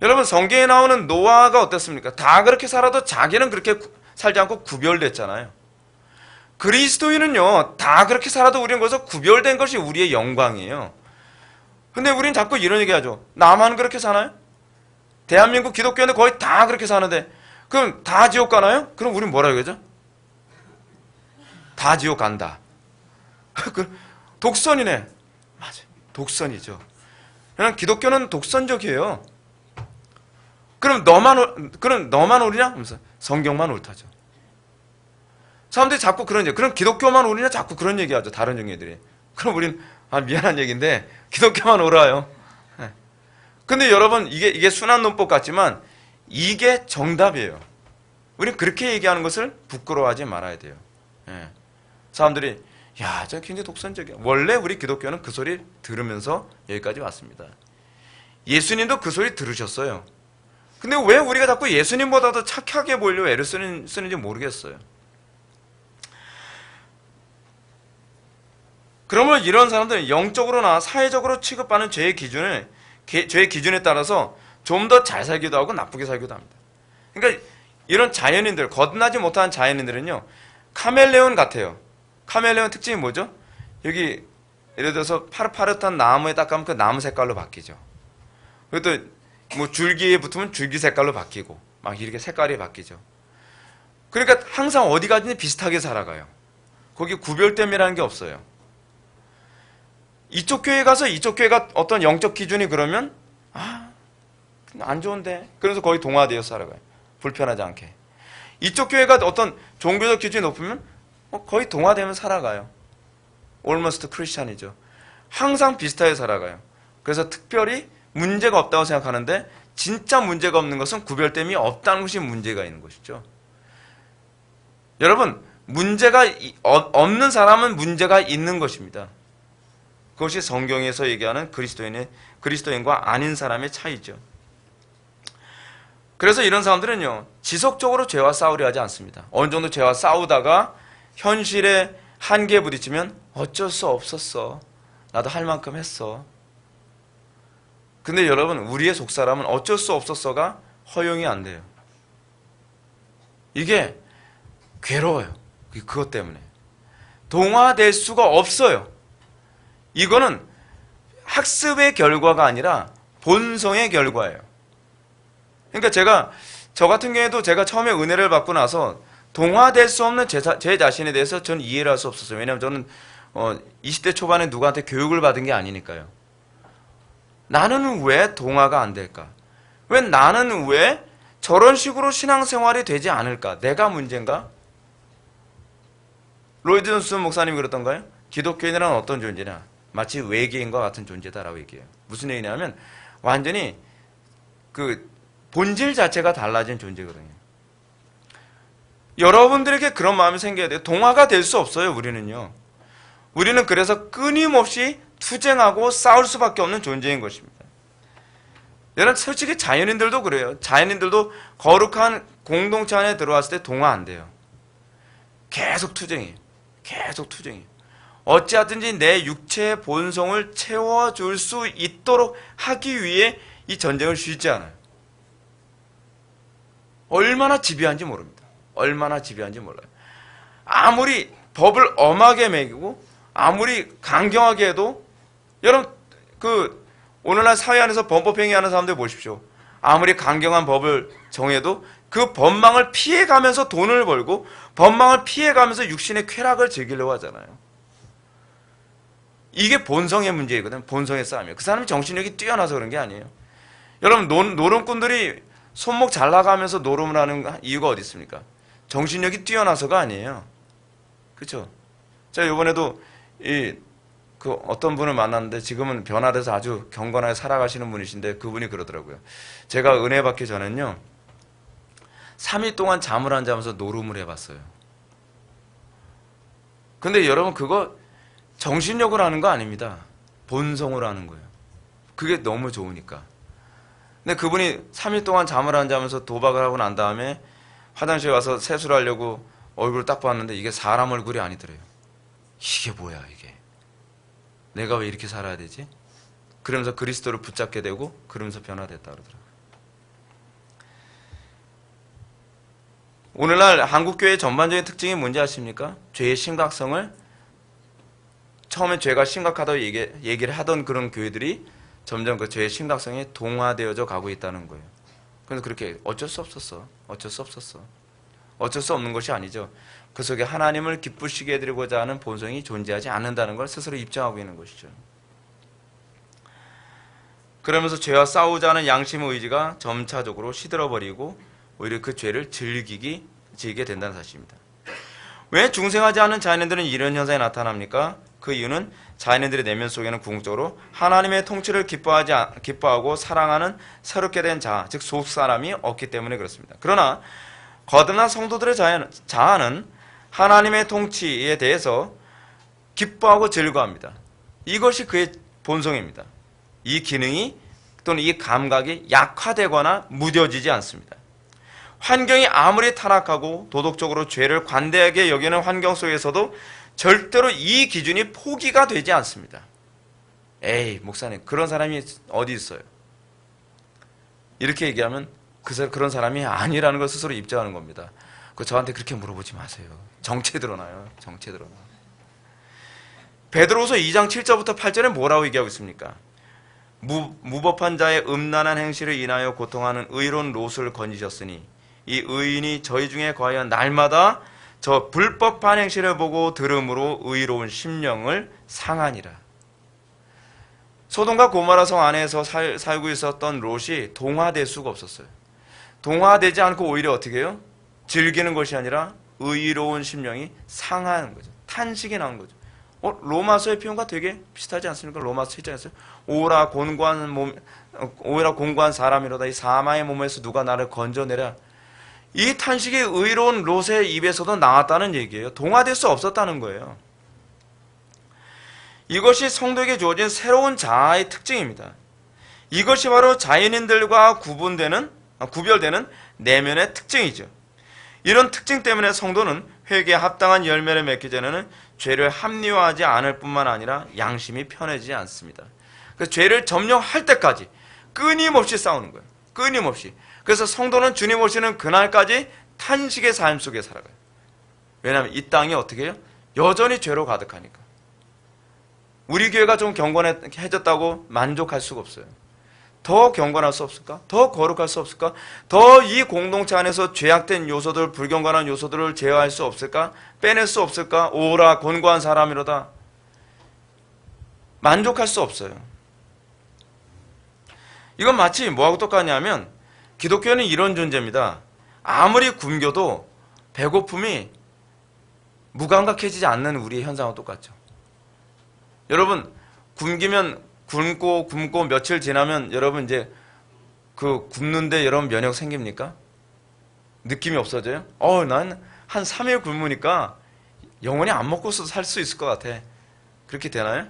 여러분, 성경에 나오는 노아가 어땠습니까? 다 그렇게 살아도 자기는 그렇게 살지 않고 구별됐잖아요. 그리스도인은요, 다 그렇게 살아도 우리는 거기서 구별된 것이 우리의 영광이에요. 근데 우리는 자꾸 이런 얘기 하죠. 나만 그렇게 사나요? 대한민국 기독교인들 거의 다 그렇게 사는데, 그럼 다 지옥 가나요? 그럼 우리는 뭐라 그러죠? 다 지옥 간다. 독선이네. 맞아. 독선이죠. 그냥 기독교는 독선적이에요. 그럼 너만 옳으냐? 하면서 성경만 옳다죠. 사람들이 자꾸 그런 얘기, 그럼 기독교만 옳으냐? 자꾸 그런 얘기 하죠. 다른 종교들이. 그럼 우린, 미안한 얘기인데, 기독교만 옳아요. 근데 여러분, 이게 순한 논법 같지만, 이게 정답이에요. 우린 그렇게 얘기하는 것을 부끄러워하지 말아야 돼요. 사람들이, 야, 저 굉장히 독선적이야. 원래 우리 기독교는 그 소리 들으면서 여기까지 왔습니다. 예수님도 그 소리 들으셨어요. 근데 왜 우리가 자꾸 예수님보다도 착하게 보이려고 애를 쓰는지 모르겠어요. 그러면 이런 사람들은 영적으로나 사회적으로 취급받는 죄의 기준에 따라서 좀 더 잘 살기도 하고 나쁘게 살기도 합니다. 그러니까 이런 자연인들, 거듭나지 못한 자연인들은요, 카멜레온 같아요. 카멜레온 특징이 뭐죠? 여기 예를 들어서 파릇파릇한 나무에 딱 가면 그 나무 색깔로 바뀌죠. 그리고 또 뭐 줄기에 붙으면 줄기 색깔로 바뀌고 막 이렇게 색깔이 바뀌죠. 그러니까 항상 어디 가든지 비슷하게 살아가요. 거기 구별됨이라는 게 없어요. 이쪽 교회 가서 이쪽 교회가 어떤 영적 기준이 그러면 안 좋은데, 그래서 거의 동화되어 살아가요. 불편하지 않게. 이쪽 교회가 어떤 종교적 기준이 높으면 거의 동화되면 살아가요. almost 크리스찬이죠. 항상 비슷하게 살아가요. 그래서 특별히 문제가 없다고 생각하는데, 진짜 문제가 없는 것은 구별됨이 없다는 것이 문제가 있는 것이죠. 여러분, 문제가 없는 사람은 문제가 있는 것입니다. 그것이 성경에서 얘기하는 그리스도인과 아닌 사람의 차이죠. 그래서 이런 사람들은요, 지속적으로 죄와 싸우려 하지 않습니다. 어느 정도 죄와 싸우다가 현실에 한계에 부딪히면 어쩔 수 없었어. 나도 할 만큼 했어. 근데 여러분, 우리의 속사람은 어쩔 수 없었어가 허용이 안 돼요. 이게 괴로워요. 그것 때문에. 동화될 수가 없어요. 이거는 학습의 결과가 아니라 본성의 결과예요. 그러니까 저 같은 경우에도 제가 처음에 은혜를 받고 나서 동화될 수 없는 제 자신에 대해서 저는 이해를 할 수 없었어요. 왜냐하면 저는 20대 초반에 누구한테 교육을 받은 게 아니니까요. 나는 왜 동화가 안 될까? 나는 왜 저런 식으로 신앙생활이 되지 않을까? 내가 문제인가? 로이드 존스 목사님이 그랬던가요? 기독교인이란 어떤 존재냐? 마치 외계인과 같은 존재다라고 얘기해요. 무슨 얘기냐면 완전히 그 본질 자체가 달라진 존재거든요. 여러분들에게 그런 마음이 생겨야 돼요. 동화가 될 수 없어요, 우리는요. 우리는 그래서 끊임없이 투쟁하고 싸울 수밖에 없는 존재인 것입니다. 여러분, 솔직히 자연인들도 그래요. 자연인들도 거룩한 공동체 안에 들어왔을 때 동화 안 돼요. 계속 투쟁이에요. 계속 투쟁이에요. 어찌하든지 내 육체의 본성을 채워줄 수 있도록 하기 위해 이 전쟁을 쉬지 않아요. 얼마나 집요한지 모릅니다. 얼마나 집요한지 몰라요. 아무리 법을 엄하게 매기고 아무리 강경하게 해도, 여러분, 오늘날 사회 안에서 범법행위하는 사람들 보십시오. 아무리 강경한 법을 정해도 그 법망을 피해가면서 돈을 벌고 법망을 피해가면서 육신의 쾌락을 즐기려고 하잖아요. 이게 본성의 문제이거든요. 본성의 싸움이에요. 그 사람이 정신력이 뛰어나서 그런 게 아니에요. 여러분, 노름꾼들이 손목 잘 나가면서 노름을 하는 이유가 어디 있습니까? 정신력이 뛰어나서가 아니에요. 그렇죠? 자, 이번에도 그 어떤 분을 만났는데 지금은 변화돼서 아주 경건하게 살아가시는 분이신데 그분이 그러더라고요. 제가 은혜 받기 전엔요 3일 동안 잠을 안 자면서 노름을 해봤어요. 근데 여러분 그거 정신력으로 하는 거 아닙니다. 본성으로 하는 거예요. 그게 너무 좋으니까. 근데 그분이 3일 동안 잠을 안 자면서 도박을 하고 난 다음에 화장실에 가서 세수를 하려고 얼굴을 딱 봤는데 이게 사람 얼굴이 아니더래요. 이게 뭐야 이게. 내가 왜 이렇게 살아야 되지? 그러면서 그리스도를 붙잡게 되고 그러면서 변화됐다 그러더라고요. 오늘날 한국교회의 전반적인 특징이 뭔지 아십니까? 죄의 심각성을 처음에 죄가 심각하다고 얘기를 하던 그런 교회들이 점점 그 죄의 심각성이 동화되어져 가고 있다는 거예요. 그래서 그렇게 어쩔 수 없었어. 어쩔 수 없는 것이 아니죠. 그 속에 하나님을 기쁘시게 해드리고자 하는 본성이 존재하지 않는다는 걸 스스로 입증하고 있는 것이죠. 그러면서 죄와 싸우자는 양심의 의지가 점차적으로 시들어버리고 오히려 그 죄를 즐기게 된다는 사실입니다. 왜 중생하지 않은 자연인들은 이런 현상이 나타납니까? 그 이유는 자연인들의 내면 속에는 궁극적으로 하나님의 통치를 기뻐하고 사랑하는 새롭게 된 자, 즉 속사람이 없기 때문에 그렇습니다. 그러나 거듭난 성도들의 자아는 하나님의 통치에 대해서 기뻐하고 즐거워합니다. 이것이 그의 본성입니다. 이 기능이 또는 이 감각이 약화되거나 무뎌지지 않습니다. 환경이 아무리 타락하고 도덕적으로 죄를 관대하게 여기는 환경 속에서도 절대로 이 기준이 포기가 되지 않습니다. 에이 목사님 그런 사람이 어디 있어요? 이렇게 얘기하면 그런 사람이 아니라는 걸 스스로 입증하는 겁니다. 저한테 그렇게 물어보지 마세요. 정체 드러나요. 정체 드러나. 베드로후서 2장 7절부터 8절에 뭐라고 얘기하고 있습니까? 무법한 자의 음란한 행실을 인하여 고통하는 의로운 롯을 건지셨으니 이 의인이 저희 중에 과연 날마다 저 불법한 행실을 보고 들음으로 의로운 심령을 상하니라. 소돔과 고모라 성 안에서 살고 있었던 롯이 동화될 수가 없었어요. 동화되지 않고 오히려 어떻게 해요? 즐기는 것이 아니라 의로운 심령이 상하는 거죠. 탄식이 나는 거죠. 로마서의 표현과 되게 비슷하지 않습니까? 로마서 7장에서 오라 공고한 사람이로다 이 사마의 몸에서 누가 나를 건져내랴. 이 탄식이 의로운 롯의 입에서도 나왔다는 얘기예요. 동화될 수 없었다는 거예요. 이것이 성도에게 주어진 새로운 자아의 특징입니다. 이것이 바로 자연인들과 구별되는 내면의 특징이죠. 이런 특징 때문에 성도는 회개에 합당한 열매를 맺기 전에는 죄를 합리화하지 않을 뿐만 아니라 양심이 편해지지 않습니다. 그래서 죄를 점령할 때까지 끊임없이 싸우는 거예요. 끊임없이. 그래서 성도는 주님 오시는 그날까지 탄식의 삶 속에 살아가요. 왜냐하면 이 땅이 어떻게 해요? 여전히 죄로 가득하니까. 우리 교회가 좀 경건해졌다고 만족할 수가 없어요. 더 경건할 수 없을까? 더 거룩할 수 없을까? 더 이 공동체 안에서 죄악된 요소들, 불경건한 요소들을 제어할 수 없을까? 빼낼 수 없을까? 오라 곤고한 사람이로다. 만족할 수 없어요. 이건 마치 뭐하고 똑같냐면 기독교는 이런 존재입니다. 아무리 굶겨도 배고픔이 무감각해지지 않는 우리의 현상과 똑같죠. 여러분 굶기면 굶고 며칠 지나면 여러분 이제 그 굶는데 여러분 면역 생깁니까? 느낌이 없어져요? 난 한 3일 굶으니까 영원히 안 먹고서 살 수 있을 것 같아. 그렇게 되나요?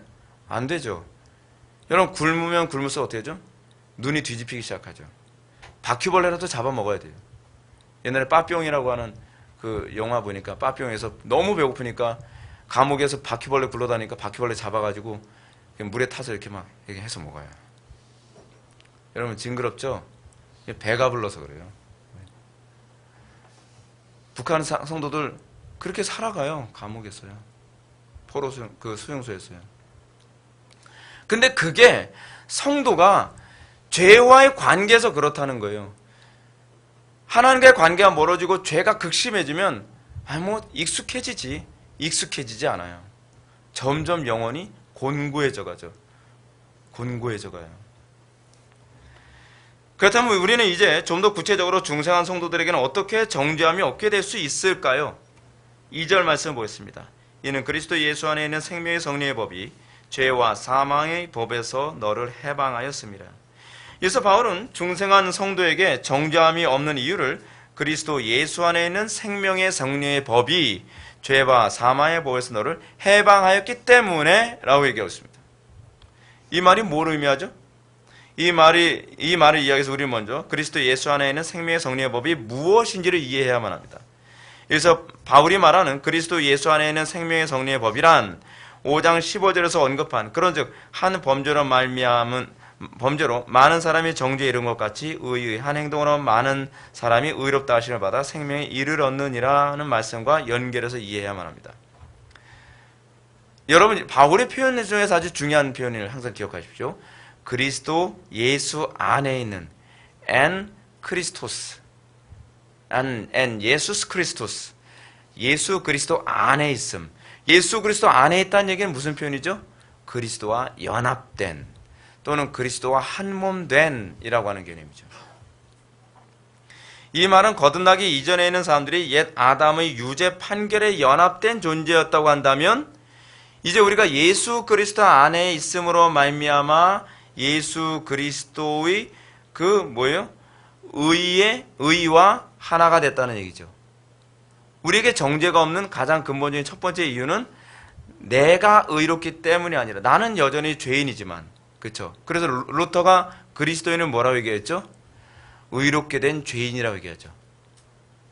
안 되죠. 여러분 굶으면 굶을수록 어떻게 하죠? 눈이 뒤집히기 시작하죠. 바퀴벌레라도 잡아먹어야 돼요. 옛날에 빠뿅이라고 하는 그 영화 보니까 빠뿅에서 너무 배고프니까 감옥에서 바퀴벌레 굴러다니까 바퀴벌레 잡아가지고 물에 타서 이렇게 해서 먹어요. 여러분 징그럽죠? 배가 불러서 그래요. 북한 성도들 그렇게 살아가요. 감옥에서요. 포로 수용소에서요. 근데 그게 성도가 죄와의 관계에서 그렇다는 거예요. 하나님과의 관계가 멀어지고 죄가 극심해지면 익숙해지지 않아요. 점점 영혼이 곤고해져 가죠. 곤고해져 가요. 그렇다면 우리는 이제 좀 더 구체적으로 중생한 성도들에게는 어떻게 정죄함이 없게 될 수 있을까요? 2절 말씀을 보겠습니다. 이는 그리스도 예수 안에 있는 생명의 성리의 법이 죄와 사망의 법에서 너를 해방하였습니다. 이어서 바울은 중생한 성도에게 정죄함이 없는 이유를 그리스도 예수 안에 있는 생명의 성령의 법이 죄와 사망의 법에서 너를 해방하였기 때문에 라고 얘기하고 있습니다. 이 말이 뭘 의미하죠? 이 말을 이야기해서 우리는 먼저 그리스도 예수 안에 있는 생명의 성령의 법이 무엇인지를 이해해야만 합니다. 그래서 바울이 말하는 그리스도 예수 안에 있는 생명의 성령의 법이란 5장 15절에서 언급한 그런즉 한 범죄로 많은 사람이 정죄에 이른 것 같이 의의 한 행동으로 많은 사람이 의롭다 하심을 받아 생명에 이를 얻느니라는 말씀과 연결해서 이해해야만 합니다. 여러분, 바울의 표현 중에서 아주 중요한 표현을 항상 기억하십시오. 그리스도 예수 안에 있는 엔 크리스토스 엔 예수스 크리스토스, 예수 그리스도 안에 있음. 예수 그리스도 안에 있다는 얘기는 무슨 표현이죠? 그리스도와 연합된 또는 그리스도와 한몸된 이라고 하는 개념이죠. 이 말은 거듭나기 이전에 있는 사람들이 옛 아담의 유죄 판결에 연합된 존재였다고 한다면 이제 우리가 예수 그리스도 안에 있음으로 말미암아 예수 그리스도의 의와 하나가 됐다는 얘기죠. 우리에게 정죄가 없는 가장 근본적인 첫 번째 이유는 내가 의롭기 때문이 아니라 나는 여전히 죄인이지만, 그렇죠? 그래서 루터가 그리스도인은 뭐라고 얘기했죠? 의롭게 된 죄인이라고 얘기하죠.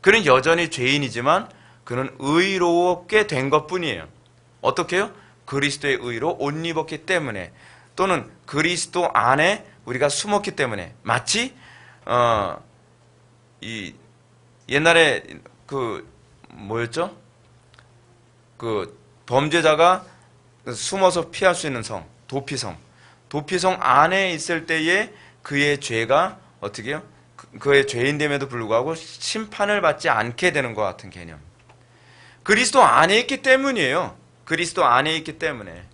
그는 여전히 죄인이지만 그는 의롭게 된 것뿐이에요. 어떻게요? 그리스도의 의로 옷 입었기 때문에, 또는 그리스도 안에 우리가 숨었기 때문에, 마치 옛날에 뭐였죠? 범죄자가 숨어서 피할 수 있는 성, 도피성 안에 있을 때에 그의 죄가 어떻게 해요? 그의 죄인됨에도 불구하고 심판을 받지 않게 되는 것 같은 개념. 그리스도 안에 있기 때문이에요. 그리스도 안에 있기 때문에.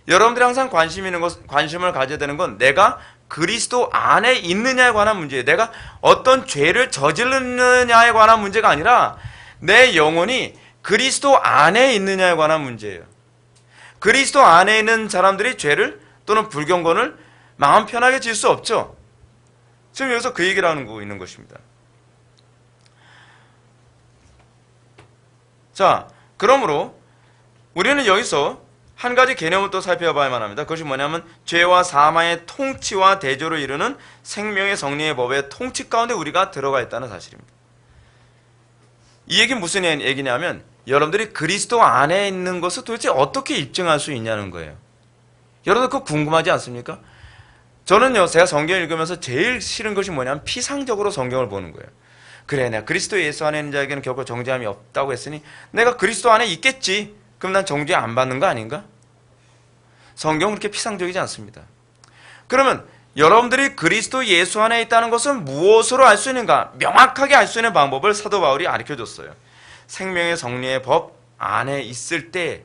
여러분들이 항상 관심을 가져야 되는 건 내가 그리스도 안에 있느냐에 관한 문제예요. 내가 어떤 죄를 저지르느냐에 관한 문제가 아니라 내 영혼이 그리스도 안에 있느냐에 관한 문제예요. 그리스도 안에 있는 사람들이 죄를 또는 불경건을 마음 편하게 질 수 없죠. 지금 여기서 그 얘기를 하고 있는 것입니다. 자, 그러므로 우리는 여기서 한 가지 개념을 또 살펴봐야만 합니다. 그것이 뭐냐면 죄와 사망의 통치와 대조를 이루는 생명의 성령의 법의 통치 가운데 우리가 들어가 있다는 사실입니다. 이 얘기는 무슨 얘기냐면 여러분들이 그리스도 안에 있는 것을 도대체 어떻게 입증할 수 있냐는 거예요. 여러분들 그거 궁금하지 않습니까? 저는요, 제가 성경을 읽으면서 제일 싫은 것이 뭐냐면 피상적으로 성경을 보는 거예요. 그래, 내가 그리스도 예수 안에 있는 자에게는 결코 정죄함이 없다고 했으니 내가 그리스도 안에 있겠지. 그럼 난 정죄 안 받는 거 아닌가? 성경은 그렇게 피상적이지 않습니다. 그러면 여러분들이 그리스도 예수 안에 있다는 것은 무엇으로 알 수 있는가? 명확하게 알 수 있는 방법을 사도 바울이 가르쳐줬어요. 생명의 성령의 법 안에 있을 때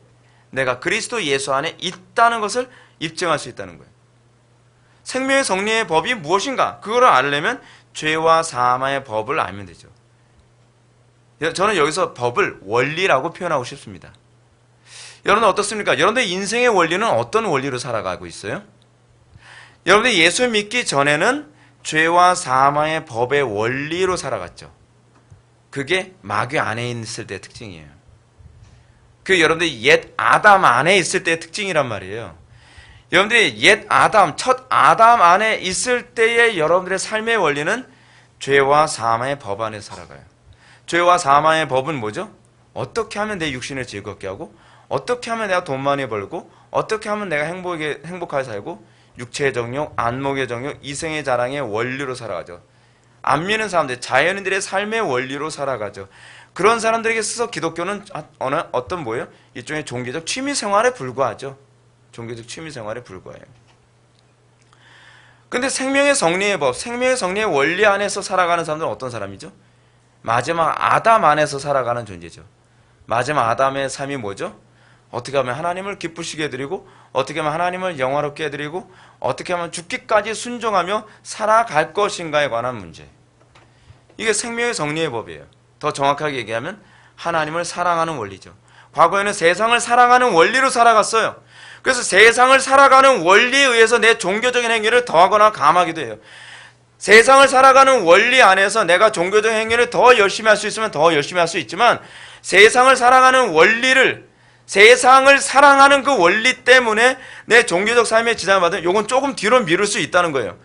내가 그리스도 예수 안에 있다는 것을 입증할 수 있다는 거예요. 생명의 성령의 법이 무엇인가? 그거를 알려면 죄와 사망의 법을 알면 되죠. 저는 여기서 법을 원리라고 표현하고 싶습니다. 여러분 어떻습니까? 여러분들 인생의 원리는 어떤 원리로 살아가고 있어요? 여러분들 예수 믿기 전에는 죄와 사망의 법의 원리로 살아갔죠. 그게 마귀 안에 있을 때의 특징이에요. 여러분들이 옛 아담 안에 있을 때의 특징이란 말이에요. 여러분들이 옛 아담, 첫 아담 안에 있을 때의 여러분들의 삶의 원리는 죄와 사망의 법 안에 살아가요. 죄와 사망의 법은 뭐죠? 어떻게 하면 내 육신을 즐겁게 하고, 어떻게 하면 내가 돈 많이 벌고, 어떻게 하면 내가 행복하게 살고, 육체의 정욕, 안목의 정욕, 이생의 자랑의 원리로 살아가죠. 안 믿는 사람들, 자연인들의 삶의 원리로 살아가죠. 그런 사람들에게 있어서 기독교는 어떤 뭐예요? 일종의 종교적 취미생활에 불과하죠. 종교적 취미생활에 불과해요. 근데 생명의 성리의 법, 생명의 성리의 원리 안에서 살아가는 사람들은 어떤 사람이죠? 마지막 아담 안에서 살아가는 존재죠. 마지막 아담의 삶이 뭐죠? 어떻게 하면 하나님을 기쁘시게 해드리고, 어떻게 하면 하나님을 영화롭게 해드리고, 어떻게 하면 죽기까지 순종하며 살아갈 것인가에 관한 문제. 이게 생명의 성리의 법이에요. 더 정확하게 얘기하면 하나님을 사랑하는 원리죠. 과거에는 세상을 사랑하는 원리로 살아갔어요. 그래서 세상을 살아가는 원리에 의해서 내 종교적인 행위를 더하거나 감하기도 해요. 세상을 살아가는 원리 안에서 내가 종교적 행위를 더 열심히 할 수 있으면 더 열심히 할 수 있지만, 세상을 살아가는 원리를, 세상을 사랑하는 그 원리 때문에 내 종교적 삶에 지장을 받으면 이건 조금 뒤로 미룰 수 있다는 거예요.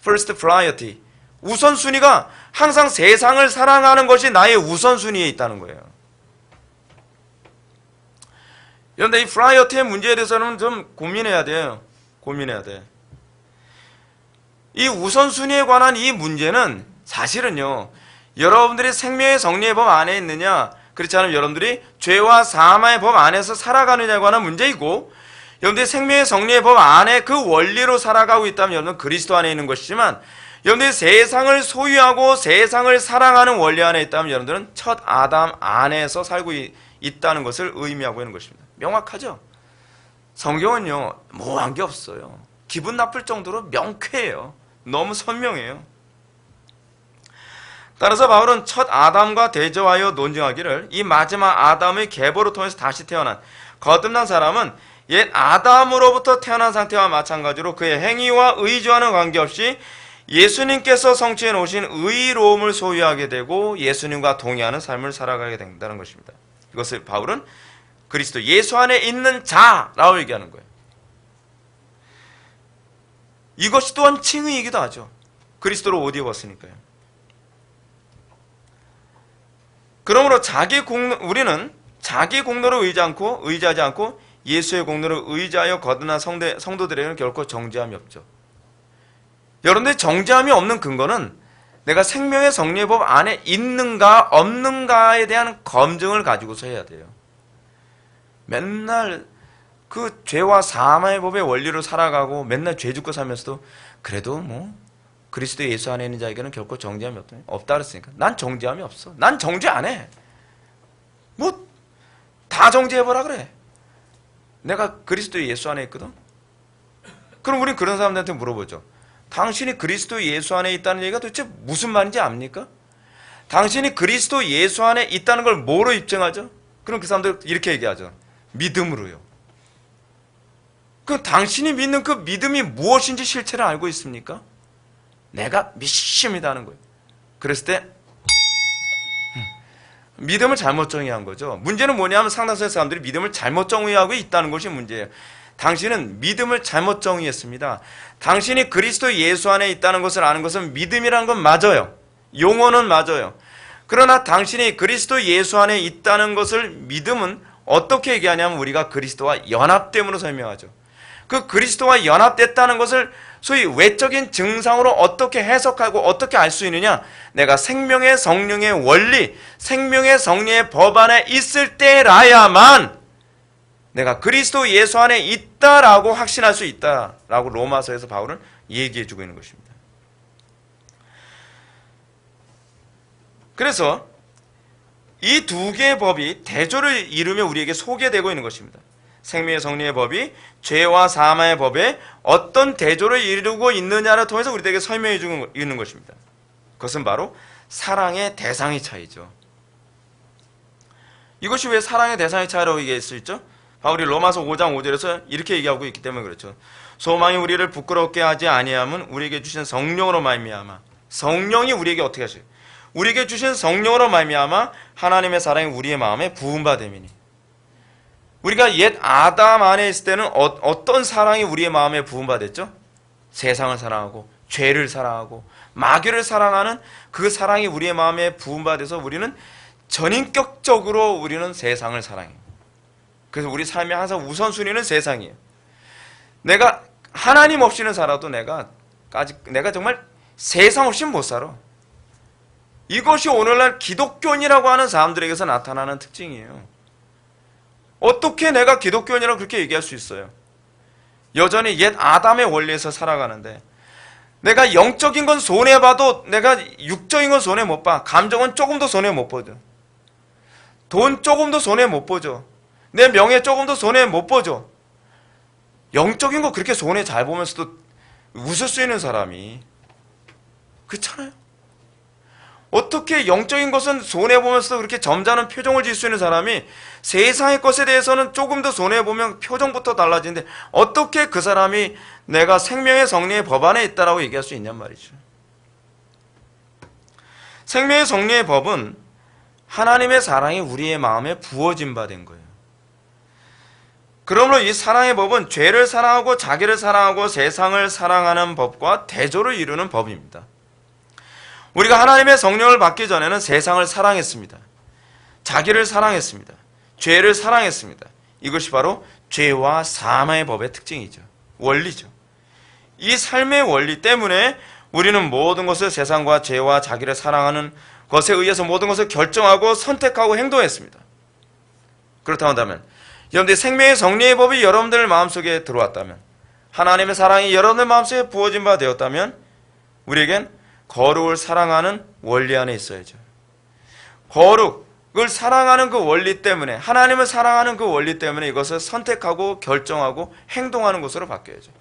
First priority. 우선순위가 항상 세상을 사랑하는 것이 나의 우선순위에 있다는 거예요. 그런데 이 프라이어티의 문제에 대해서는 좀 고민해야 돼요. 고민해야 돼. 이 우선순위에 관한 이 문제는 사실은요, 여러분들이 생명의 정리의 법 안에 있느냐, 그렇지 않으면 여러분들이 죄와 사망의 법 안에서 살아가느냐에 관한 문제이고, 여러분들이 생명의 정리의 법 안에 그 원리로 살아가고 있다면 여러분은 그리스도 안에 있는 것이지만, 여러분들이 세상을 소유하고 세상을 사랑하는 원리 안에 있다면 여러분들은 첫 아담 안에서 살고 있다는 것을 의미하고 있는 것입니다. 명확하죠? 성경은요, 모호한 게 없어요. 기분 나쁠 정도로 명쾌해요. 너무 선명해요. 따라서 바울은 첫 아담과 대조하여 논증하기를, 이 마지막 아담의 계보를 통해서 다시 태어난 거듭난 사람은 옛 아담으로부터 태어난 상태와 마찬가지로 그의 행위와 의지와는 관계없이 예수님께서 성취해 놓으신 의로움을 소유하게 되고 예수님과 동의하는 삶을 살아가게 된다는 것입니다. 이것을 바울은 그리스도 예수 안에 있는 자라고 얘기하는 거예요. 이것이 또한 칭의이기도 하죠. 그리스도로 옷 입었으니까요. 그러므로 우리는 자기 공로를 의지하지 않고 예수의 공로를 의지하여 거듭난 성도들에게는 결코 정죄함이 없죠. 여러분들, 정죄함이 없는 근거는 내가 생명의 정리의 법 안에 있는가 없는가에 대한 검증을 가지고서 해야 돼요. 맨날 그 죄와 사망의 법의 원리로 살아가고 맨날 죄 짓고 살면서도 그래도 그리스도 예수 안에 있는 자에게는 결코 정죄함이 없다 그랬으니까 난 정죄함이 없어. 난 정죄 안 해. 다 정죄해보라 그래. 내가 그리스도 예수 안에 있거든. 그럼 우린 그런 사람들한테 물어보죠. 당신이 그리스도 예수 안에 있다는 얘기가 도대체 무슨 말인지 압니까? 당신이 그리스도 예수 안에 있다는 걸 뭐로 입증하죠? 그럼 그 사람들 이렇게 얘기하죠. 믿음으로요. 그 당신이 믿는 그 믿음이 무엇인지 실체를 알고 있습니까? 내가 믿습니다 하는 거예요. 그랬을 때 믿음을 잘못 정의한 거죠. 문제는 뭐냐면 상당수의 사람들이 믿음을 잘못 정의하고 있다는 것이 문제예요. 당신은 믿음을 잘못 정의했습니다. 당신이 그리스도 예수 안에 있다는 것을 아는 것은 믿음이라는 건 맞아요. 용어는 맞아요. 그러나 당신이 그리스도 예수 안에 있다는 것을 믿음은 어떻게 얘기하냐면 우리가 그리스도와 연합됨으로 설명하죠. 그 그리스도와 연합됐다는 것을 소위 외적인 증상으로 어떻게 해석하고 어떻게 알 수 있느냐? 내가 생명의 성령의 원리, 생명의 성령의 법 안에 있을 때라야만 내가 그리스도 예수 안에 있다라고 확신할 수 있다라고 로마서에서 바울은 얘기해주고 있는 것입니다. 그래서 이 두 개의 법이 대조를 이루며 우리에게 소개되고 있는 것입니다. 생명의 성령의 법이 죄와 사망의 법에 어떤 대조를 이루고 있느냐를 통해서 우리에게 설명해 주고 있는 것입니다. 그것은 바로 사랑의 대상의 차이죠. 이것이 왜 사랑의 대상의 차이라고 얘기할 수 있죠? 바울이 로마서 5장 5절에서 이렇게 얘기하고 있기 때문에 그렇죠. 소망이 우리를 부끄럽게 하지 아니함은 우리에게 주신 성령으로 말미암아. 성령이 우리에게 어떻게 하셔요? 우리에게 주신 성령으로 말미암아 하나님의 사랑이 우리의 마음에 부음받음이니. 우리가 옛 아담 안에 있을 때는 어떤 사랑이 우리의 마음에 부음받았죠? 세상을 사랑하고 죄를 사랑하고 마귀를 사랑하는 그 사랑이 우리의 마음에 부음받아서 우리는 전인격적으로 우리는 세상을 사랑해요. 그래서 우리 삶의 항상 우선순위는 세상이에요. 내가 하나님 없이는 살아도 내가 정말 세상 없이는 못 살아. 이것이 오늘날 기독교인이라고 하는 사람들에게서 나타나는 특징이에요. 어떻게 내가 기독교인이라고 그렇게 얘기할 수 있어요? 여전히 옛 아담의 원리에서 살아가는데 내가 영적인 건 손해봐도 내가 육적인 건 손해 못 봐. 감정은 조금도 손해 못 보죠. 돈 조금도 손해 못 보죠. 내 명예 조금도 손해 못 보죠. 영적인 거 그렇게 손해 잘 보면서도 웃을 수 있는 사람이 그렇잖아요. 어떻게 영적인 것은 손해보면서 그렇게 점잖은 표정을 지을 수 있는 사람이 세상의 것에 대해서는 조금 더 손해보면 표정부터 달라지는데 어떻게 그 사람이 내가 생명의 성리의 법 안에 있다라고 얘기할 수 있냔 말이죠. 생명의 성리의 법은 하나님의 사랑이 우리의 마음에 부어진 바 된 거예요. 그러므로 이 사랑의 법은 죄를 사랑하고 자기를 사랑하고 세상을 사랑하는 법과 대조를 이루는 법입니다. 우리가 하나님의 성령을 받기 전에는 세상을 사랑했습니다. 자기를 사랑했습니다. 죄를 사랑했습니다. 이것이 바로 죄와 사망의 법의 특징이죠. 원리죠. 이 삶의 원리 때문에 우리는 모든 것을 세상과 죄와 자기를 사랑하는 것에 의해서 모든 것을 결정하고 선택하고 행동했습니다. 그렇다고 한다면 여러분들의 생명의 성리의 법이 여러분들 마음속에 들어왔다면, 하나님의 사랑이 여러분들 마음속에 부어진 바 되었다면 우리에겐 거룩을 사랑하는 원리 안에 있어야죠. 거룩을 사랑하는 그 원리 때문에, 하나님을 사랑하는 그 원리 때문에 이것을 선택하고 결정하고 행동하는 것으로 바뀌어야죠.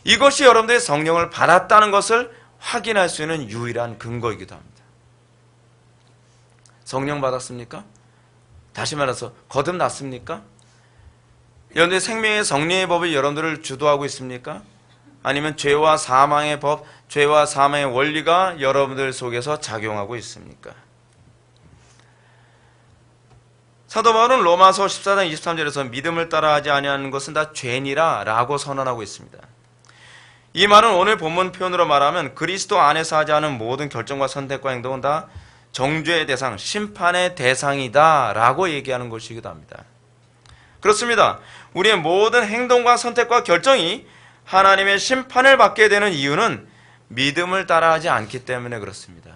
이것이 여러분들의 성령을 받았다는 것을 확인할 수 있는 유일한 근거이기도 합니다. 성령 받았습니까? 다시 말해서 거듭났습니까? 여러분들의 생명의 성리의 법이 여러분들을 주도하고 있습니까? 아니면 죄와 사망의 법, 죄와 사망의 원리가 여러분들 속에서 작용하고 있습니까? 사도 바울은 로마서 14장 23절에서 믿음을 따라하지 아니하는 것은 다 죄니라 라고 선언하고 있습니다. 이 말은 오늘 본문 표현으로 말하면 그리스도 안에서 하지 않은 모든 결정과 선택과 행동은 다 정죄의 대상, 심판의 대상이다 라고 얘기하는 것이기도 합니다. 그렇습니다. 우리의 모든 행동과 선택과 결정이 하나님의 심판을 받게 되는 이유는 믿음을 따라하지 않기 때문에 그렇습니다.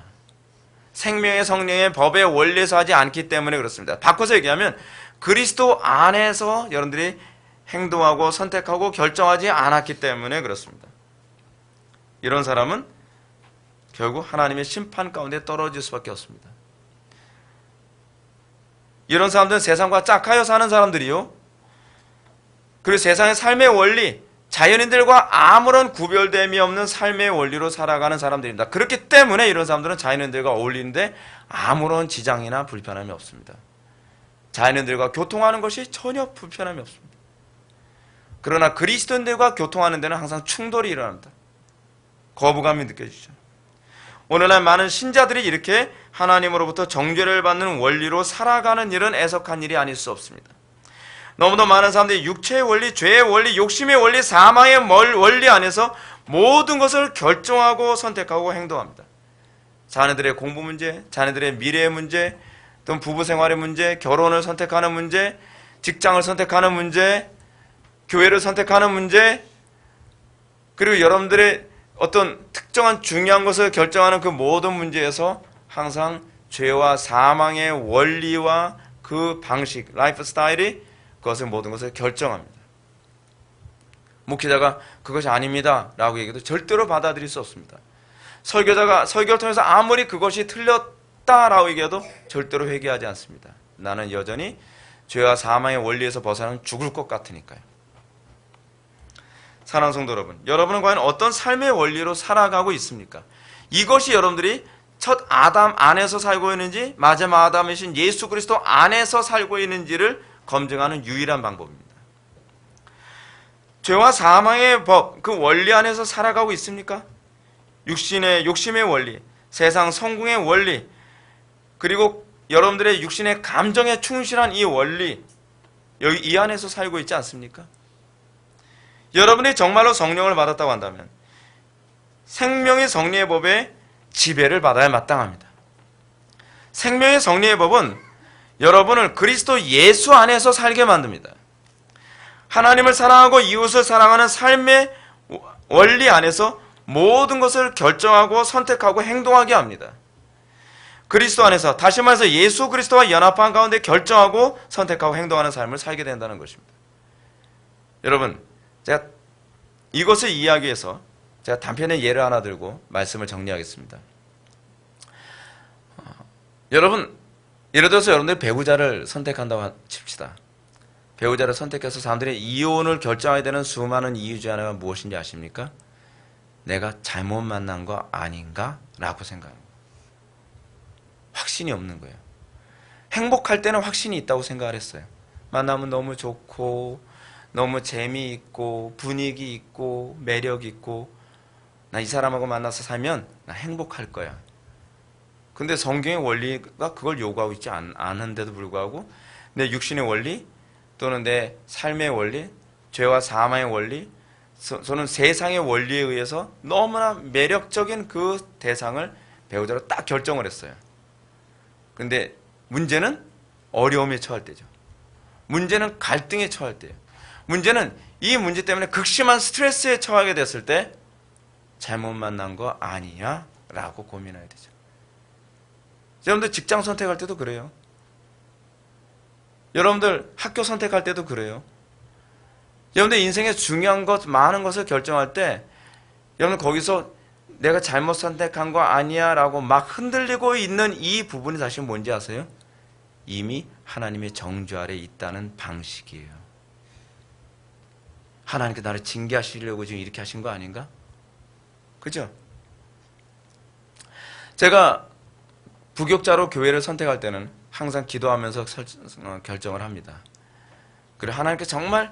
생명의 성령의 법의 원리에서 하지 않기 때문에 그렇습니다. 바꿔서 얘기하면 그리스도 안에서 여러분들이 행동하고 선택하고 결정하지 않았기 때문에 그렇습니다. 이런 사람은 결국 하나님의 심판 가운데 떨어질 수밖에 없습니다. 이런 사람들은 세상과 짝하여 사는 사람들이요, 그리고 세상의 삶의 원리, 자연인들과 아무런 구별됨이 없는 삶의 원리로 살아가는 사람들입니다. 그렇기 때문에 이런 사람들은 자연인들과 어울리는데 아무런 지장이나 불편함이 없습니다. 자연인들과 교통하는 것이 전혀 불편함이 없습니다. 그러나 그리스도인들과 교통하는 데는 항상 충돌이 일어납니다. 거부감이 느껴지죠. 오늘날 많은 신자들이 이렇게 하나님으로부터 정죄를 받는 원리로 살아가는 일은 애석한 일이 아닐 수 없습니다. 너무도 많은 사람들이 육체의 원리, 죄의 원리, 욕심의 원리, 사망의 원리 안에서 모든 것을 결정하고 선택하고 행동합니다. 자녀들의 공부 문제, 자녀들의 미래의 문제, 또 부부 생활의 문제, 결혼을 선택하는 문제, 직장을 선택하는 문제, 교회를 선택하는 문제, 그리고 여러분들의 어떤 특정한 중요한 것을 결정하는 그 모든 문제에서 항상 죄와 사망의 원리와 그 방식, 라이프 스타일이 그것을 모든 것을 결정합니다. 목회자가 그것이 아닙니다 라고 얘기해도 절대로 받아들일 수 없습니다. 설교자가 설교를 통해서 아무리 그것이 틀렸다라고 얘기해도 절대로 회개하지 않습니다. 나는 여전히 죄와 사망의 원리에서 벗어나면 죽을 것 같으니까요. 사랑하는 성도 여러분, 여러분은 과연 어떤 삶의 원리로 살아가고 있습니까? 이것이 여러분들이 첫 아담 안에서 살고 있는지 마지막 아담이신 예수 그리스도 안에서 살고 있는지를 검증하는 유일한 방법입니다. 죄와 사망의 법, 그 원리 안에서 살아가고 있습니까? 육신의 욕심의 원리, 세상 성공의 원리, 그리고 여러분들의 육신의 감정에 충실한 이 원리, 여기 이 안에서 살고 있지 않습니까? 여러분이 정말로 성령을 받았다고 한다면 생명의 성리의 법에 지배를 받아야 마땅합니다. 생명의 성리의 법은 여러분을 그리스도 예수 안에서 살게 만듭니다. 하나님을 사랑하고 이웃을 사랑하는 삶의 원리 안에서 모든 것을 결정하고 선택하고 행동하게 합니다. 그리스도 안에서, 다시 말해서 예수 그리스도와 연합한 가운데 결정하고 선택하고 행동하는 삶을 살게 된다는 것입니다. 여러분, 제가 이것을 이야기해서 제가 단편의 예를 하나 들고 말씀을 정리하겠습니다. 여러분, 예를 들어서 여러분들이 배우자를 선택한다고 칩시다. 배우자를 선택해서 사람들이 이혼을 결정하게 되는 수많은 이유 중 하나가 무엇인지 아십니까? 내가 잘못 만난 거 아닌가? 라고 생각합니다. 확신이 없는 거예요. 행복할 때는 확신이 있다고 생각을 했어요. 만나면 너무 좋고 너무 재미있고 분위기 있고 매력 있고 나 이 사람하고 만나서 살면 나 행복할 거야. 근데 성경의 원리가 그걸 요구하고 있지 않은데도 불구하고 내 육신의 원리 또는 내 삶의 원리, 죄와 사망의 원리, 저는 세상의 원리에 의해서 너무나 매력적인 그 대상을 배우자로 딱 결정을 했어요. 근데 문제는 어려움에 처할 때죠. 문제는 갈등에 처할 때예요. 문제는 이 문제 때문에 극심한 스트레스에 처하게 됐을 때 잘못 만난 거 아니야? 라고 고민해야 되죠. 여러분들 직장 선택할 때도 그래요. 여러분들 학교 선택할 때도 그래요. 여러분들 인생에 중요한 것, 많은 것을 결정할 때 여러분 거기서 내가 잘못 선택한 거 아니야 라고 막 흔들리고 있는 이 부분이 사실 뭔지 아세요? 이미 하나님의 정죄 아래 있다는 방식이에요. 하나님께 나를 징계하시려고 지금 이렇게 하신 거 아닌가? 그죠? 제가 부교자로 교회를 선택할 때는 항상 기도하면서 결정을 합니다. 그리고 하나님께 정말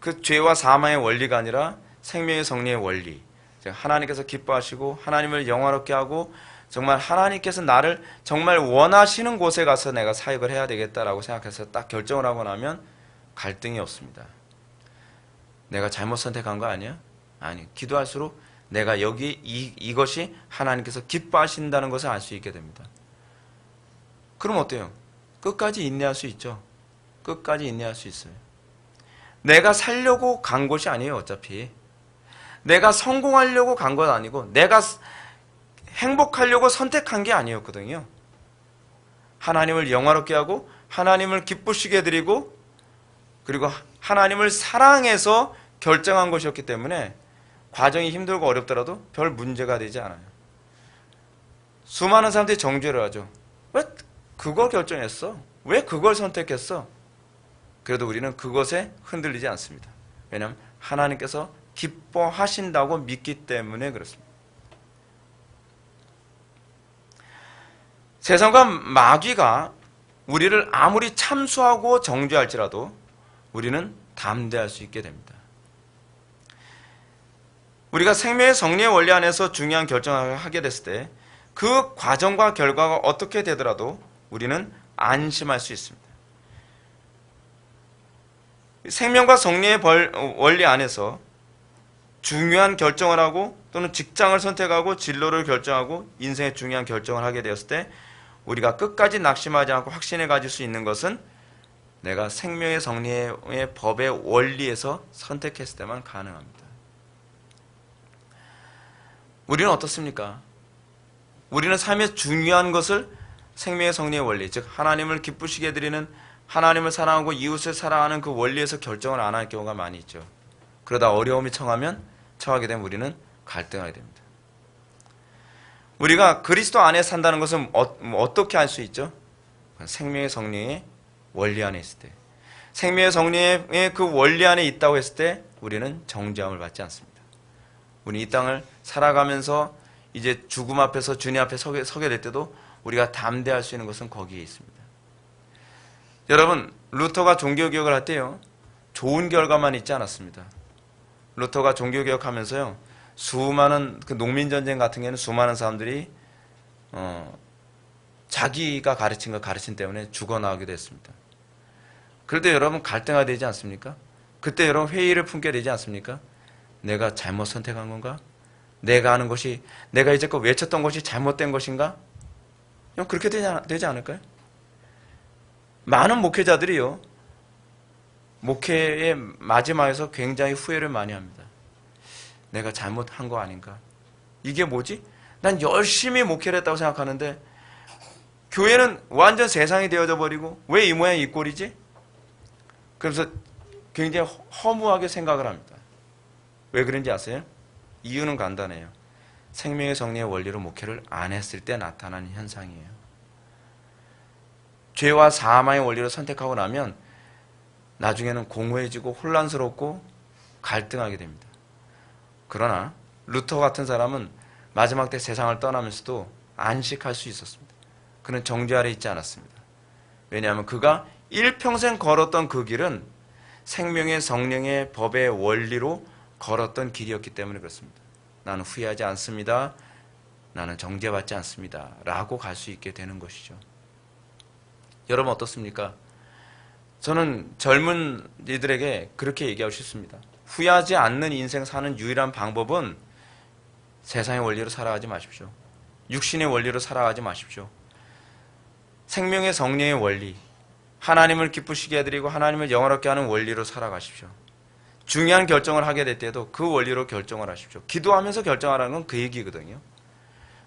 그 죄와 사망의 원리가 아니라 생명의 성리의 원리, 하나님께서 기뻐하시고 하나님을 영화롭게 하고 정말 하나님께서 나를 정말 원하시는 곳에 가서 내가 사역을 해야 되겠다라고 생각해서 딱 결정을 하고 나면 갈등이 없습니다. 내가 잘못 선택한 거 아니야? 아니, 기도할수록 내가 여기 이것이 하나님께서 기뻐하신다는 것을 알 수 있게 됩니다. 그럼 어때요? 끝까지 인내할 수 있죠. 끝까지 인내할 수 있어요. 내가 살려고 간 곳이 아니에요. 어차피 내가 성공하려고 간 건 아니고 내가 행복하려고 선택한 게 아니었거든요. 하나님을 영화롭게 하고 하나님을 기쁘시게 드리고 그리고 하나님을 사랑해서 결정한 것이었기 때문에 과정이 힘들고 어렵더라도 별 문제가 되지 않아요. 수많은 사람들이 정죄를 하죠. 왜 그걸 결정했어? 왜 그걸 선택했어? 그래도 우리는 그것에 흔들리지 않습니다. 왜냐하면 하나님께서 기뻐하신다고 믿기 때문에 그렇습니다. 세상과 마귀가 우리를 아무리 참수하고 정죄할지라도 우리는 담대할 수 있게 됩니다. 우리가 생명의 성리의 원리 안에서 중요한 결정을 하게 됐을 때 그 과정과 결과가 어떻게 되더라도 우리는 안심할 수 있습니다. 생명과 성리의 원리 안에서 중요한 결정을 하고 또는 직장을 선택하고 진로를 결정하고 인생의 중요한 결정을 하게 되었을 때 우리가 끝까지 낙심하지 않고 확신을 가질 수 있는 것은 내가 생명의 성리의 법의 원리에서 선택했을 때만 가능합니다. 우리는 어떻습니까? 우리는 삶의 중요한 것을 생명의 성리의 원리, 즉 하나님을 기쁘시게 드리는 하나님을 사랑하고 이웃을 사랑하는 그 원리에서 결정을 안 할 경우가 많이 있죠. 그러다 어려움이 처하게 되면 우리는 갈등하게 됩니다. 우리가 그리스도 안에 산다는 것은 어떻게 알 수 있죠? 생명의 성리의 원리 안에 있을 때, 생명의 성리의 그 원리 안에 있다고 했을 때 우리는 정죄함을 받지 않습니다. 우리 이 땅을 살아가면서 이제 죽음 앞에서 주님 앞에 서게 될 때도 우리가 담대할 수 있는 것은 거기에 있습니다. 여러분, 루터가 종교개혁을 할 때요, 좋은 결과만 있지 않았습니다. 루터가 종교개혁하면서요, 수많은 그 농민전쟁 같은 경우는 수많은 사람들이 자기가 가르친 거 가르친 때문에 죽어나가기도 했습니다. 그럴 때 여러분 갈등이 되지 않습니까? 그때 여러분 회의를 품게 되지 않습니까? 내가 잘못 선택한 건가? 내가 하는 것이, 내가 이제껏 외쳤던 것이 잘못된 것인가? 그렇게 되지 않을까요? 많은 목회자들이요, 목회의 마지막에서 굉장히 후회를 많이 합니다. 내가 잘못한 거 아닌가? 이게 뭐지? 난 열심히 목회를 했다고 생각하는데 교회는 완전 세상이 되어져 버리고 왜 이 모양 이 꼴이지? 그래서 굉장히 허무하게 생각을 합니다. 왜 그런지 아세요? 이유는 간단해요. 생명의 성리의 원리로 목회를 안 했을 때 나타나는 현상이에요. 죄와 사망의 원리로 선택하고 나면 나중에는 공허해지고 혼란스럽고 갈등하게 됩니다. 그러나 루터 같은 사람은 마지막 때 세상을 떠나면서도 안식할 수 있었습니다. 그는 정죄 아래 있지 않았습니다. 왜냐하면 그가 일평생 걸었던 그 길은 생명의 성령의 법의 원리로 걸었던 길이었기 때문에 그렇습니다. 나는 후회하지 않습니다. 나는 정죄받지 않습니다. 라고 갈 수 있게 되는 것이죠. 여러분 어떻습니까? 저는 젊은 이들에게 그렇게 얘기하고 싶습니다. 후회하지 않는 인생 사는 유일한 방법은 세상의 원리로 살아가지 마십시오. 육신의 원리로 살아가지 마십시오. 생명의 성령의 원리, 하나님을 기쁘시게 해드리고 하나님을 영화롭게 하는 원리로 살아가십시오. 중요한 결정을 하게 될 때도 그 원리로 결정을 하십시오. 기도하면서 결정하라는 건 그 얘기거든요.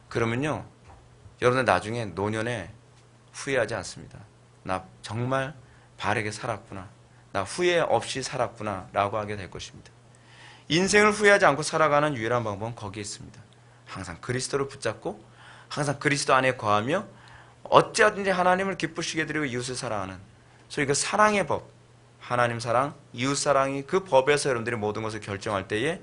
그러면요, 여러분들 나중에 노년에 후회하지 않습니다. 나 정말 바르게 살았구나. 나 후회 없이 살았구나. 라고 하게 될 것입니다. 인생을 후회하지 않고 살아가는 유일한 방법은 거기에 있습니다. 항상 그리스도를 붙잡고 항상 그리스도 안에 거하며 어찌하든지 하나님을 기쁘시게 드리고 이웃을 사랑하는, 소위 그 사랑의 법, 하나님 사랑, 이웃 사랑이 그 법에서 여러분들이 모든 것을 결정할 때에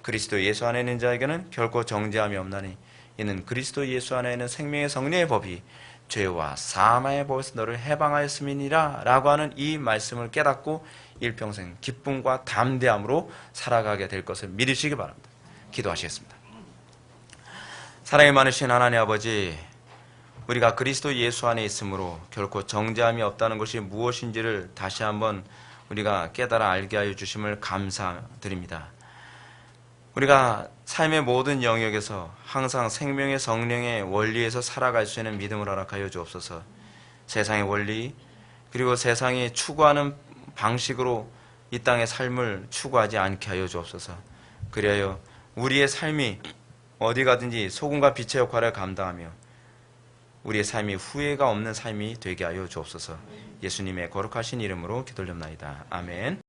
그리스도 예수 안에 있는 자에게는 결코 정죄함이 없나니 이는 그리스도 예수 안에 있는 생명의 성령의 법이 죄와 사망의 법에서 너를 해방하였음이니라 라고 하는 이 말씀을 깨닫고 일평생 기쁨과 담대함으로 살아가게 될 것을 믿으시기 바랍니다. 기도하시겠습니다. 사랑이 많으신 하나님 아버지, 우리가 그리스도 예수 안에 있으므로 결코 정죄함이 없다는 것이 무엇인지를 다시 한번 우리가 깨달아 알게 하여 주심을 감사드립니다. 우리가 삶의 모든 영역에서 항상 생명의 성령의 원리에서 살아갈 수 있는 믿음을 허락하여 주옵소서. 세상의 원리 그리고 세상이 추구하는 방식으로 이 땅의 삶을 추구하지 않게 하여 주옵소서. 그리하여 우리의 삶이 어디 가든지 소금과 빛의 역할을 감당하며 우리의 삶이 후회가 없는 삶이 되게 하여 주옵소서. 예수님의 거룩하신 이름으로 기도드립나이다. 아멘.